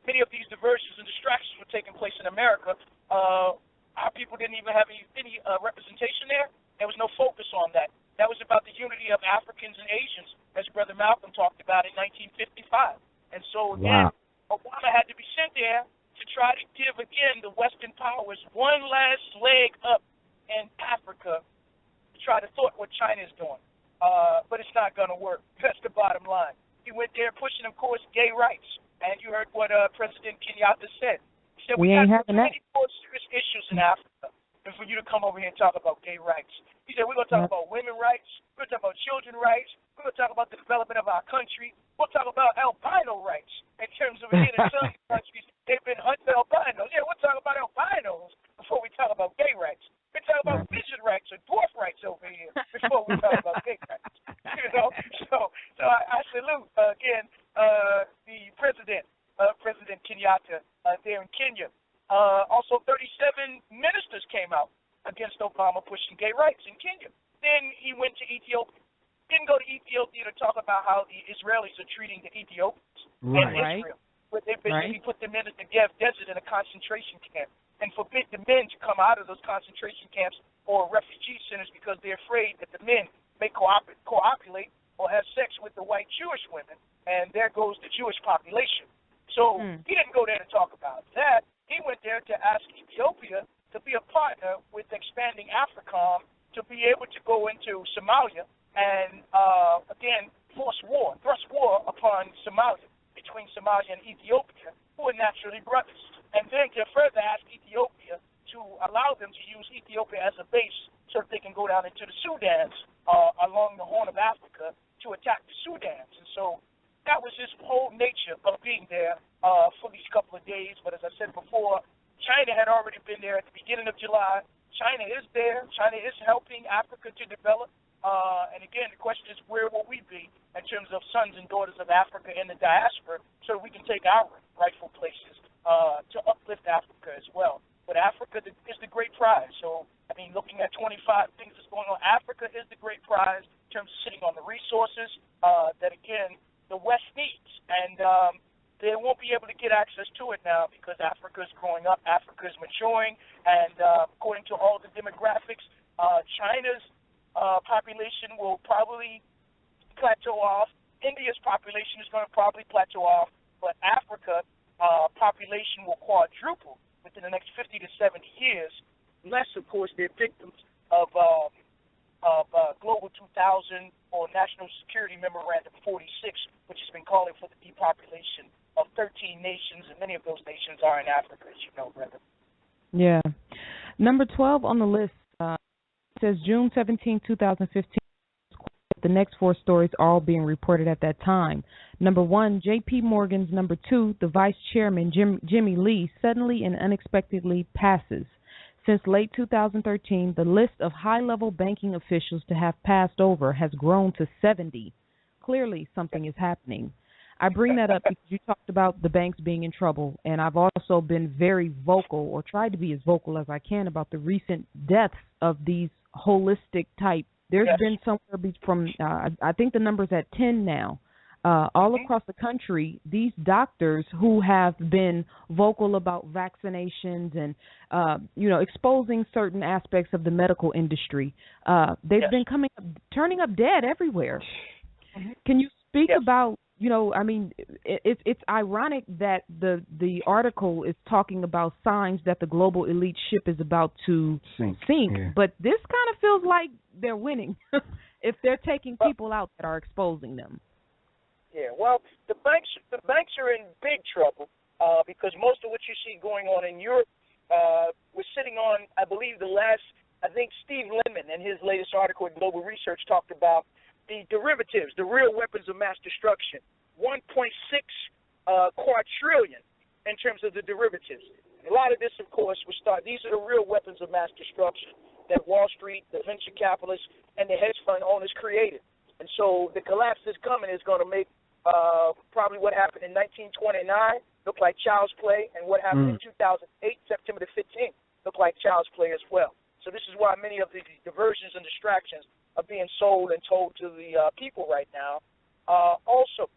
many of these diversions and distractions were taking place in America, our people didn't even have any representation there. There was no focus on that. That was about the unity of Africans and Asians, as Brother Malcolm talked about in 1955. And so again, Obama had to be sent there to try to give, again, the Western powers one last leg up in Africa to try to thwart what China is doing. But it's not going to work. That's the bottom line. He went there pushing, of course, gay rights. And you heard what President Kenyatta said. He said, we have many more serious issues in Africa than for you to come over here and talk about gay rights. He said, we're going to talk about women's rights. We're going to talk about children's rights. We're going to talk about the development of our country. We'll talk about albino rights in terms of, again, in some countries, they've been hunting albinos. Yeah, we'll talk about albinos before we talk about gay rights. We talk about midget rights or dwarf rights over here before we talk about gay rights. So I salute, again, the President Kenyatta there in Kenya. Also, 37 ministers came out against Obama pushing gay rights in Kenya. Then he went to Ethiopia. Didn't go to Ethiopia to talk about how the Israelis are treating the Ethiopians in Israel. Where they basically put the men in the Negev desert in a concentration camp and forbid the men to come out of those concentration camps or refugee centers because they're afraid that the men may copulate or have sex with the white Jewish women, and there goes the Jewish population. So he didn't go there to talk about that. He went there to ask Ethiopia to be a partner with expanding AFRICOM to be able to go into Somalia and, again, thrust war upon Somalia, between Somalia and Ethiopia, who are naturally brothers. And then to further ask Ethiopia to allow them to use Ethiopia as a base so that they can go down into the Sudans along the Horn of Africa to attack the Sudans. And so that was his whole nature of being there for these couple of days. But as I said before, China had already been there at the beginning of July. China is there. China is helping Africa to develop. And again, the question is, where will we be in terms of sons and daughters of Africa in the diaspora so we can take our rightful places to uplift Africa as well. But Africa is the great prize. So I mean, looking at 25 things that's going on, Africa is the great prize in terms of sitting on the resources that, again, the West needs. And they won't be able to get access to it now because Africa is growing up, Africa is maturing, and according to all the demographics, China's population will probably plateau off. India's population is going to probably plateau off, but Africa population will quadruple within the next 50 to 70 years. Less, of course, they're victims of Global 2000 or National Security Memorandum 46, which has been calling for the depopulation of 13 nations, and many of those nations are in Africa, as you know, brother. Yeah. Number 12 on the list says June 17, 2015. The next four stories are all being reported at that time. Number 1, J.P. Morgan's number 2, the vice chairman, Jimmy Lee, suddenly and unexpectedly passes. Since late 2013, the list of high-level banking officials to have passed over has grown to 70. Clearly, something is happening. I bring that up because you talked about the banks being in trouble, and I've also been very vocal, or tried to be as vocal as I can, about the recent deaths of these holistic type. There's been somewhere from, I think the number's at 10 now. All across the country, these doctors who have been vocal about vaccinations and, exposing certain aspects of the medical industry, they've been turning up dead everywhere. Can you speak about, it's ironic that the article is talking about signs that the global elite ship is about to sink. But this kind of feels like they're winning if they're taking people out that are exposing them. Yeah, well, the banks are in big trouble because most of what you see going on in Europe, we're sitting on, I believe, I think Steve Lemon in his latest article in Global Research talked about the derivatives, the real weapons of mass destruction, 1.6 quadrillion in terms of the derivatives. A lot of this, of course, these are the real weapons of mass destruction that Wall Street, the venture capitalists, and the hedge fund owners created. And so the collapse that's coming is going to make probably what happened in 1929 look like child's play, and what happened in 2008, September the 15th, look like child's play as well. So this is why many of the diversions and distractions are being sold and told to the people right now. Also,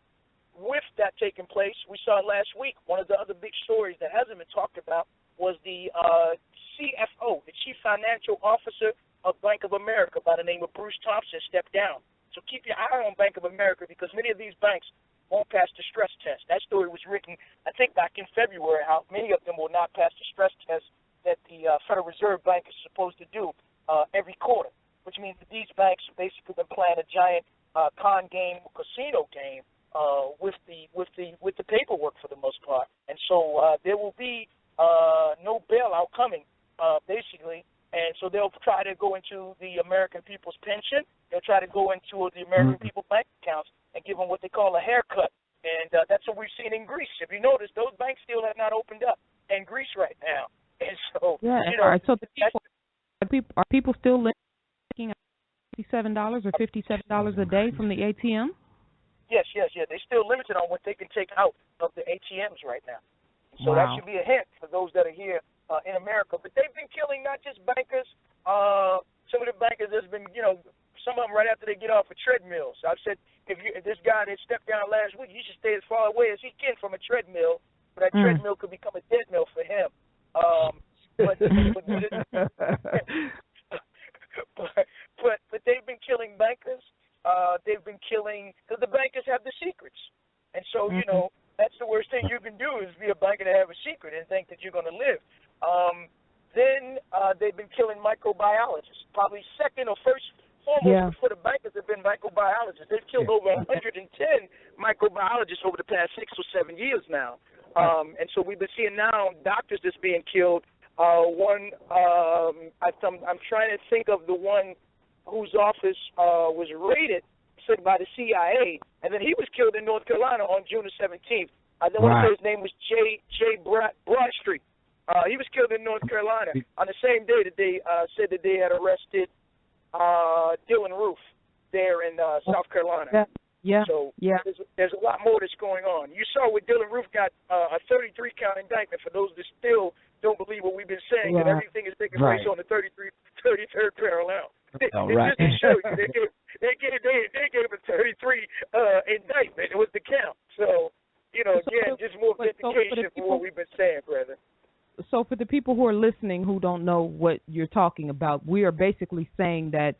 with that taking place, we saw last week, one of the other big stories that hasn't been talked about was the CFO, the Chief Financial Officer of Bank of America by the name of Bruce Thompson, stepped down. So keep your eye on Bank of America because many of these banks won't pass the stress test. That story was written, I think, back in February, how many of them will not pass the stress test that the Federal Reserve Bank is supposed to do every quarter, which means that these banks basically been playing a giant con game, casino game with the paperwork for the most part. And so there will be no bailout coming, basically. And so they'll try to go into the American people's pension. They'll try to go into the American people's bank accounts and give them what they call a haircut. And that's what we've seen in Greece. If you notice, those banks still have not opened up in Greece right now. And so, all right. So are people still taking $57 or $57 a day from the ATM? Yes. They're still limited on what they can take out of the ATMs right now. So that should be a hint for those that are here in America. But they've been killing not just bankers. Some of the bankers has been, some of them right after they get off of treadmills. I've said, if this guy that stepped down last week, you should stay as far away as he can from a treadmill. But that treadmill could become a dead mill for him. But they've been killing bankers. They've been killing because the bankers have the secrets, and so that's the worst thing you can do is be a banker to have a secret and think that you're going to live. Then they've been killing microbiologists. Probably second or foremost before the bankers have been microbiologists. They've killed over 110 microbiologists over the past 6 or 7 years now. And so we've been seeing now doctors that's being killed. I'm trying to think of the one whose office was raided, said by the CIA, and then he was killed in North Carolina on June the 17th. I want to say his name was Jay Bradstreet. He was killed in North Carolina on the same day that they said that they had arrested Dylan Roof there in South Carolina. So there's a lot more that's going on. You saw what Dylan Roof got a 33-count indictment for those that still don't believe what we've been saying, that everything is taking place on the 33 33rd parallel. All right. Just to show you, they gave a 33 indictment. It was the count. So, again, just more vindication for what we've been saying, brother. So for the people who are listening who don't know what you're talking about, we are basically saying that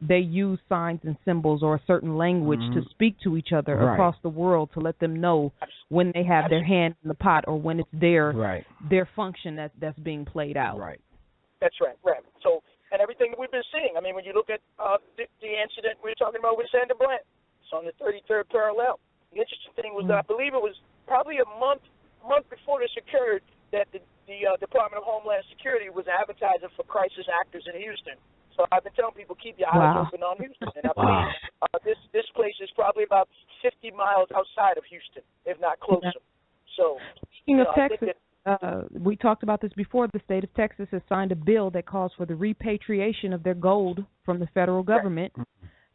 they use signs and symbols or a certain language to speak to each other across the world to let them know when they have their hand in the pot or when it's their function that's being played out. Right. That's right. So, and everything that we've been seeing. I mean, when you look at the incident we were talking about with Sandra Bland, it's on the 33rd parallel. The interesting thing was that I believe it was probably a month before this occurred that the Department of Homeland Security was advertising for crisis actors in Houston. So I've been telling people, keep your eyes open on Houston. And I believe this place is probably about 50 miles outside of Houston, if not closer. So, speaking of Texas, we talked about this before. The state of Texas has signed a bill that calls for the repatriation of their gold from the federal government.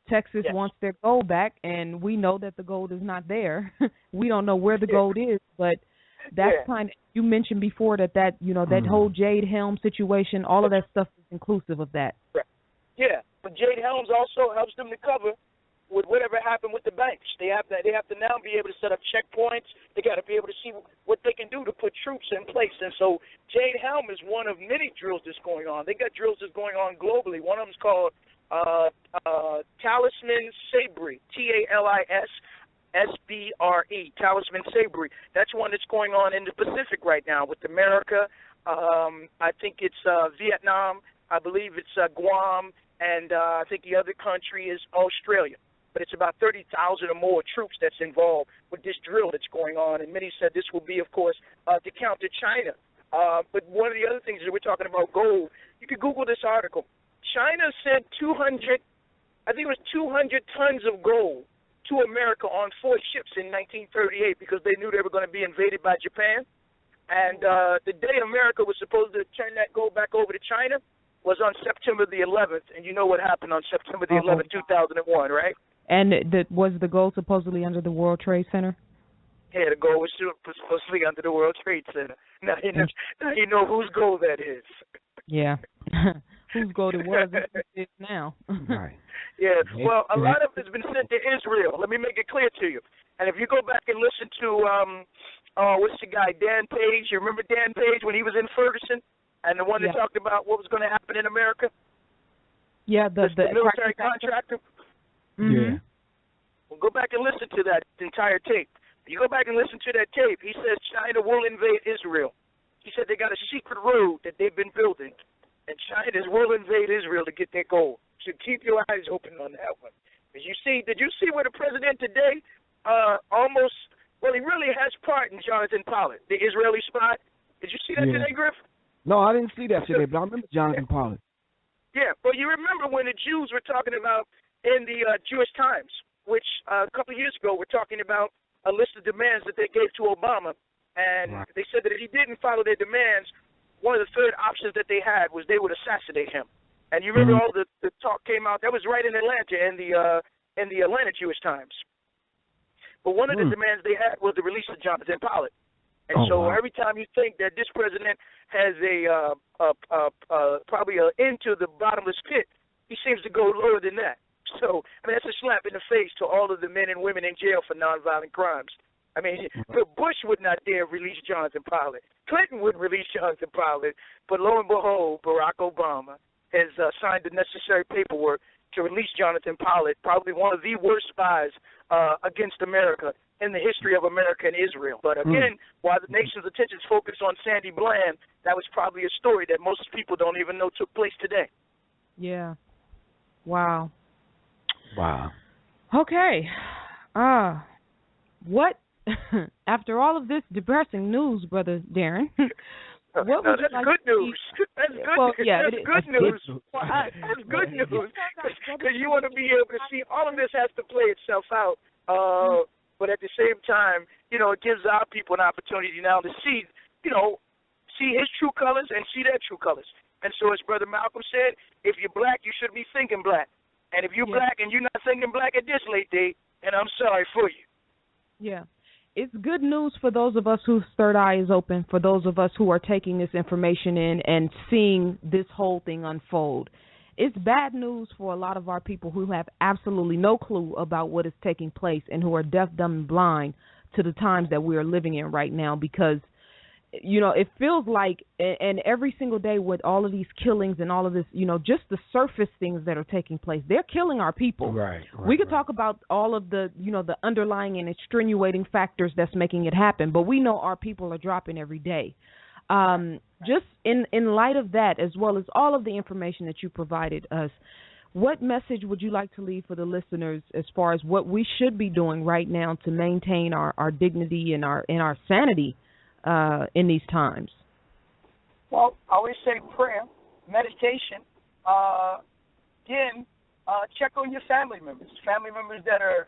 Texas wants their gold back, and we know that the gold is not there. We don't know where the gold is, but that's kind of, you mentioned before that whole Jade Helm situation, all of that stuff is inclusive of that. Right. Yeah, but Jade Helms also helps them to cover with whatever happened with the banks. They have to now be able to set up checkpoints. They got to be able to see what they can do to put troops in place. And so Jade Helm is one of many drills that's going on. They got drills that's going on globally. One of them is called Talisman Sabri, TALISSBRE, Talisman Sabri. That's one that's going on in the Pacific right now with America. I think it's Vietnam. I believe it's Guam. And I think the other country is Australia. But it's about 30,000 or more troops that's involved with this drill that's going on. And many said this will be, of course, to counter China. But one of the other things that we're talking about, gold, you can Google this article. China sent 200 tons of gold to America on 4 ships in 1938 because they knew they were going to be invaded by Japan. And the day America was supposed to turn that gold back over to China was on September the 11th. And you know what happened on September the 11th, 2001, right? And was the gold supposedly under the World Trade Center? Yeah, the gold was supposedly under the World Trade Center. Now you know whose gold that is. Yeah. Whose gold it was and who it is now. Right. Yeah, well, a lot of it's been sent to Israel. Let me make it clear to you. And if you go back and listen to, what's the guy, Dan Page? You remember Dan Page when he was in Ferguson? And the one that talked about what was going to happen in America? Yeah, the military contractor? Yeah. Well, go back and listen to that entire tape. You go back and listen to that tape. He says China will invade Israel. He said they got a secret road that they've been building, and China will invade Israel to get their gold. So keep your eyes open on that one. Did you see where the president today he really has part in Jonathan Pollitt, the Israeli spy? Did you see that today, Griff? No, I didn't see that today, but I remember Jonathan Pollitt. Yeah, well, you remember when the Jews were talking about in the Jewish Times, which a couple of years ago were talking about a list of demands that they gave to Obama, and they said that if he didn't follow their demands, one of the third options that they had was they would assassinate him. And you remember all the talk came out. That was right in Atlanta in the Atlanta Jewish Times. But one of the demands they had was the release of Jonathan Pollitt. And every time you think that this president has probably an end to the bottomless pit, he seems to go lower than that. So, I mean, that's a slap in the face to all of the men and women in jail for nonviolent crimes. I mean, Bush would not dare release Jonathan Pollitt. Clinton wouldn't release Jonathan Pollitt. But lo and behold, Barack Obama has signed the necessary paperwork to release Jonathan Pollitt, probably one of the worst spies against America in the history of America and Israel. But again, while the nation's attention is focused on Sandy Bland, that was probably a story that most people don't even know took place today. Yeah. Wow. Okay. What, after all of this depressing news, Brother Darren, what would you like good to news. That's good well, news. yeah, That's good news. That's good news. Because you want to be able to see all of this has to play itself out. But at the same time, it gives our people an opportunity now to see his true colors and see their true colors. And so as Brother Malcolm said, if you're black, you should be thinking black. And if you're black and you're not thinking black at this late date, then I'm sorry for you. Yeah. it's good news for those of us whose third eye is open, for those of us who are taking this information in and seeing this whole thing unfold. It's bad news for a lot of our people who have absolutely no clue about what is taking place and who are deaf, dumb, and blind to the times that we are living in right now, because it feels like, and every single day with all of these killings and all of this, just the surface things that are taking place, they're killing our people. Right. We could talk about all of the, the underlying and extenuating factors that's making it happen, but we know our people are dropping every day. Just in light of that, as well as all of the information that you provided us, what message would you like to leave for the listeners as far as what we should be doing right now to maintain our dignity and our sanity in these times? Well, I always say prayer, meditation. Check on your family members that are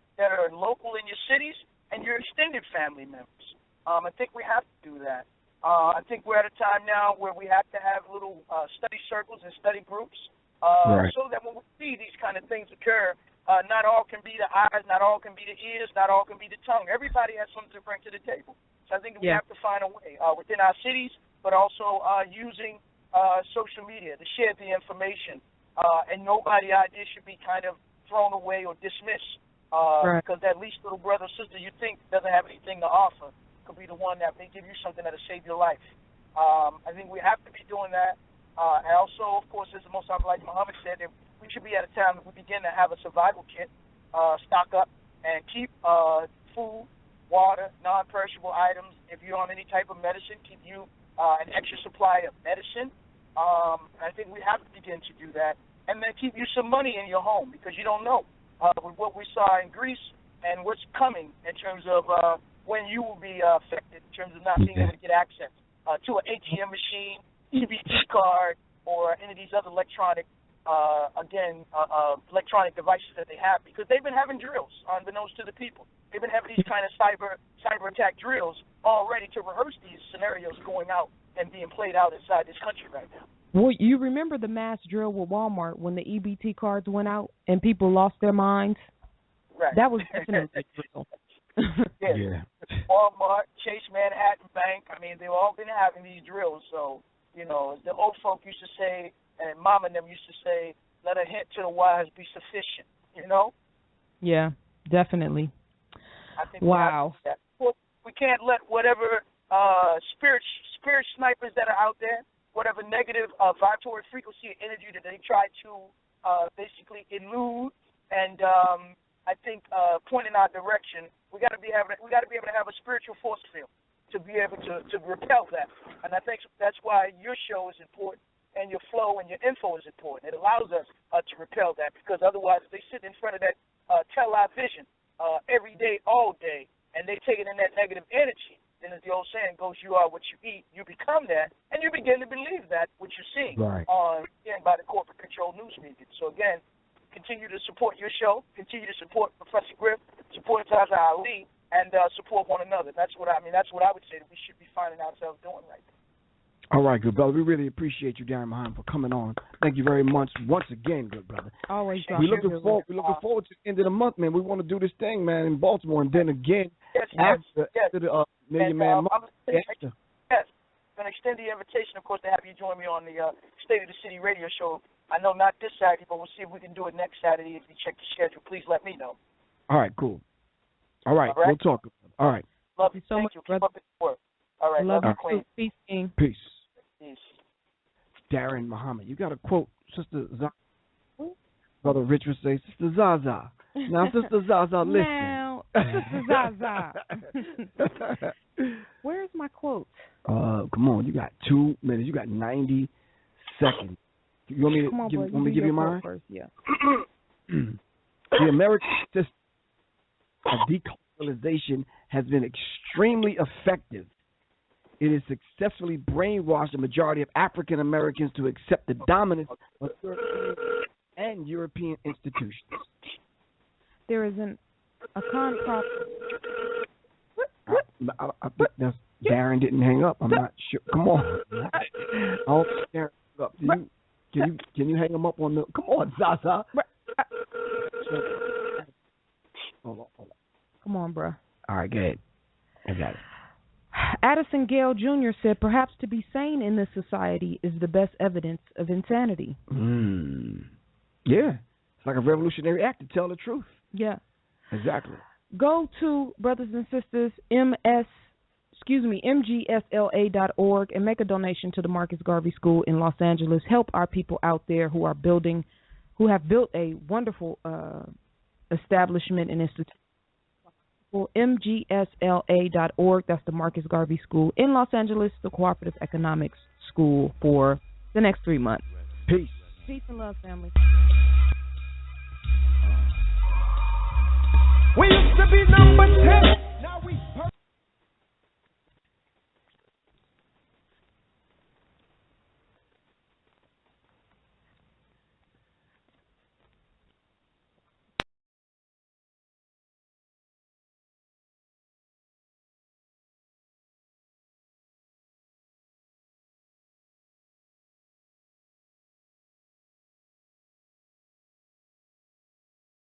local in your cities, and your extended family members. I think we have to do that. I think we're at a time now where we have to have little study circles and study groups, so that when we see these kind of things occur, not all can be the eyes, not all can be the ears, not all can be the tongue. Everybody has something to bring to the table. So I think we have to find a way within our cities, but also using social media to share the information. And nobody idea should be kind of thrown away or dismissed, because that least little brother or sister you think doesn't have anything to offer could be the one that may give you something that'll save your life. I think we have to be doing that. And also, of course, as the Most High Muhammad said, that we should be at a time that we begin to have a survival kit, stock up, and keep food, water, non-perishable items. If you're on any type of medicine, keep you an extra supply of medicine. I think we have to begin to do that. And then keep you some money in your home, because you don't know with what we saw in Greece and what's coming in terms of when you will be affected in terms of not being able to get access to an ATM machine, EBT card, or any of these other electronic devices that they have, because they've been having drills unbeknownst to the people. They've been having these kind of cyber attack drills already to rehearse these scenarios going out and being played out inside this country right now. Well, you remember the mass drill with Walmart when the EBT cards went out and people lost their minds? Right. That was definitely a drill. Yeah. Walmart, Chase Manhattan Bank, I mean, they've all been having these drills. So, as the old folk used to say, and Mom and them used to say, let a hint to the wise be sufficient, Yeah, definitely. I think wow. We can't let whatever spirit snipers that are out there, whatever negative vibratory frequency and energy that they try to basically elude and I think point in our direction. We got to be able to have a spiritual force field to be able to repel that. And I think that's why your show is important, and your flow and your info is important. It allows us to repel that, because otherwise if they sit in front of that tell-eye vision every day, all day, and they take it in that negative energy, then as the old saying goes, you are what you eat, you become that, and you begin to believe that, what you're seeing by the corporate control news media. So again, continue to support your show, continue to support Professor Griff, support ZaZa Ali, and support one another. That's what I would say that we should be finding ourselves doing right now. All right, good brother. We really appreciate you, Darren Muhammad, for coming on. Thank you very much once again, good brother. Always. We're looking forward to the end of the month, man. We want to do this thing, man, in Baltimore, and then again after the Million Man Month. Yes. Going to extend the invitation, of course, to have you join me on the State of the City radio show. I know not this Saturday, but we'll see if we can do it next Saturday. If you check the schedule, please let me know. All right, cool. All right, we'll talk. All right. Love you so much. Keep up the work. All right, love you, Queen. Peace, King. Peace. Peace. Darren Muhammad. You got to quote Sister ZaZa. Brother Rich would say, Sister ZaZa. Now, Sister ZaZa, listen. Now, Sister ZaZa. Where's my quote? Come on. You got 2 minutes. You got 90 seconds. You want me to give you mine? First, yeah. The American system of decolonization has been extremely effective. It has successfully brainwashed the majority of African Americans to accept the dominance of European and European institutions. There is a contract. I think that's Darren didn't hang up. I'm not sure. Come on. I don't think Darren hung up. Can you hang him up on the? Come on, ZaZa. Hold on. Come on, bro. All right, go ahead. Exactly. Addison Gale Jr. said, perhaps to be sane in this society is the best evidence of insanity. Yeah. It's like a revolutionary act to tell the truth. Yeah. Exactly. Go to, brothers and sisters, MGSLA.org and make a donation to the Marcus Garvey School in Los Angeles. Help our people out there who have built a wonderful establishment and institution. MGSLA.org. That's the Marcus Garvey School in Los Angeles, the Cooperative Economics School for the next 3 months. Peace. Peace and love, family. We used to be number 10. Now we